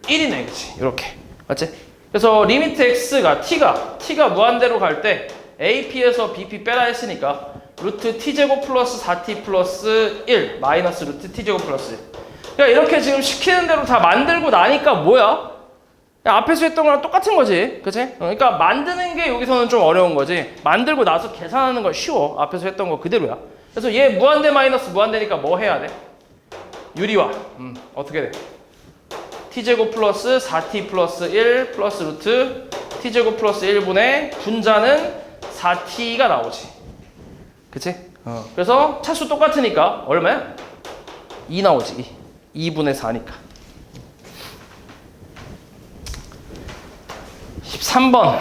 1이네. 그치? 이렇게. 맞지? 그래서 리미트 x가 t가 무한대로 갈 때 AP에서 BP 빼라 했으니까 루트 t제곱 플러스 4t 플러스 1 마이너스 루트 t제곱 플러스 1. 그러니까 이렇게 지금 시키는 대로 다 만들고 나니까 뭐야? 앞에서 했던 거랑 똑같은 거지. 그치? 그러니까 만드는 게 여기서는 좀 어려운 거지. 만들고 나서 계산하는 건 쉬워. 앞에서 했던 거 그대로야. 그래서 얘 무한대 마이너스 무한대니까 뭐 해야 돼? 유리화. 어떻게 돼? t제곱 플러스 4t 플러스 1 플러스 루트 t제곱 플러스 1분의 분자는 4t가 나오지. 그치? 그래서 차수 똑같으니까 얼마야? 2 나오지. 2분의 4니까. 13번.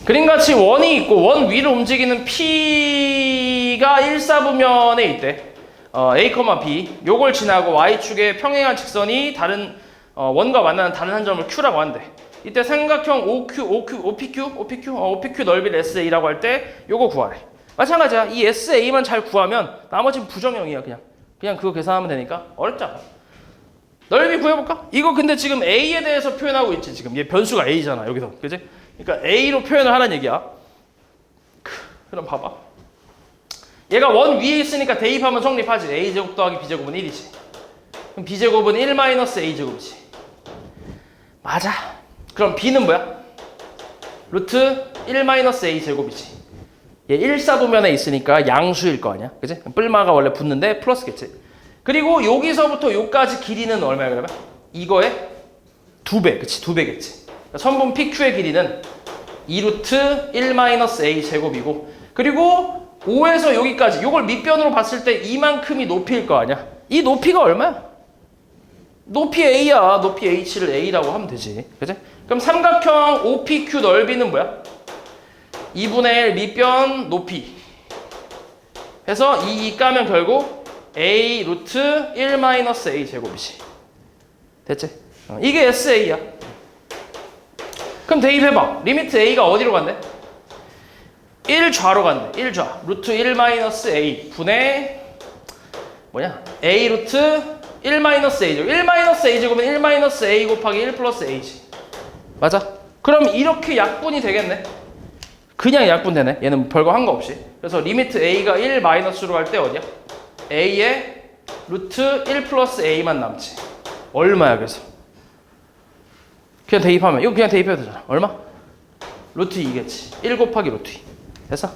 그림같이 원이 있고 원 위를 움직이는 P가 1사분면에 있대. A, B. 요걸 지나고 Y축의 평행한 직선이 다른 원과 만나는 다른 한 점을 Q라고 한대. 이때 삼각형 OPQ 넓이를 SA라고 할 때 요거 구하래. 마찬가지야. 이 SA만 잘 구하면 나머지는 부정형이야. 그냥 그거 계산하면 되니까 어렵잖아. 넓이 구해볼까? 이거 근데 지금 A에 대해서 표현하고 있지. 지금 얘 변수가 A잖아. 여기서. 그지? 그러니까 A로 표현을 하라는 얘기야. 그럼 봐봐. 얘가 원 위에 있으니까 대입하면 성립하지. A제곱 더하기 B제곱은 1이지. 그럼 B제곱은 1 마이너스 A제곱이지. 맞아. 그럼 B는 뭐야? 루트 1 마이너스 A제곱이지. 얘 1사분면에 있으니까 양수일 거 아니야? 그지? 뿔마가 원래 붙는데 플러스겠지. 그리고 여기서부터 여기까지 길이는 얼마야 그러면? 이거의 2배. 그치? 2배겠지. 그러니까 선분 PQ의 길이는 2루트 1 마이너스 A 제곱이고 그리고 5에서 여기까지 요걸 밑변으로 봤을 때 이만큼이 높이일 거 아니야? 이 높이가 얼마야? 높이 A야. 높이 H를 A라고 하면 되지. 그치? 그럼 삼각형 OPQ 넓이는 뭐야? 2분의 1 밑변 높이 해서 2 까면 결국 A 루트 1 마이너스 A 제곱이지. 됐지? 이게 SA야. 그럼 대입해봐. 리미트 A가 어디로 간대? 1좌로 간대. 1좌. 루트 1 마이너스 A 분의 뭐냐? A 루트 1 마이너스 A 제곱. 1 마이너스 A 제곱은 1 마이너스 A 곱하기 1 플러스 A지. 맞아? 그럼 이렇게 약분이 되겠네. 그냥 약분 되네. 얘는 별거 한 거 없이. 그래서 리미트 A가 1 마이너스로 갈 때 어디야? A에 루트 1 플러스 A만 남지. 얼마야 그래서? 그냥 대입하면 이거 그냥 대입해도 되잖아. 얼마? 루트 2겠지. 1 곱하기 루트 2. 됐어?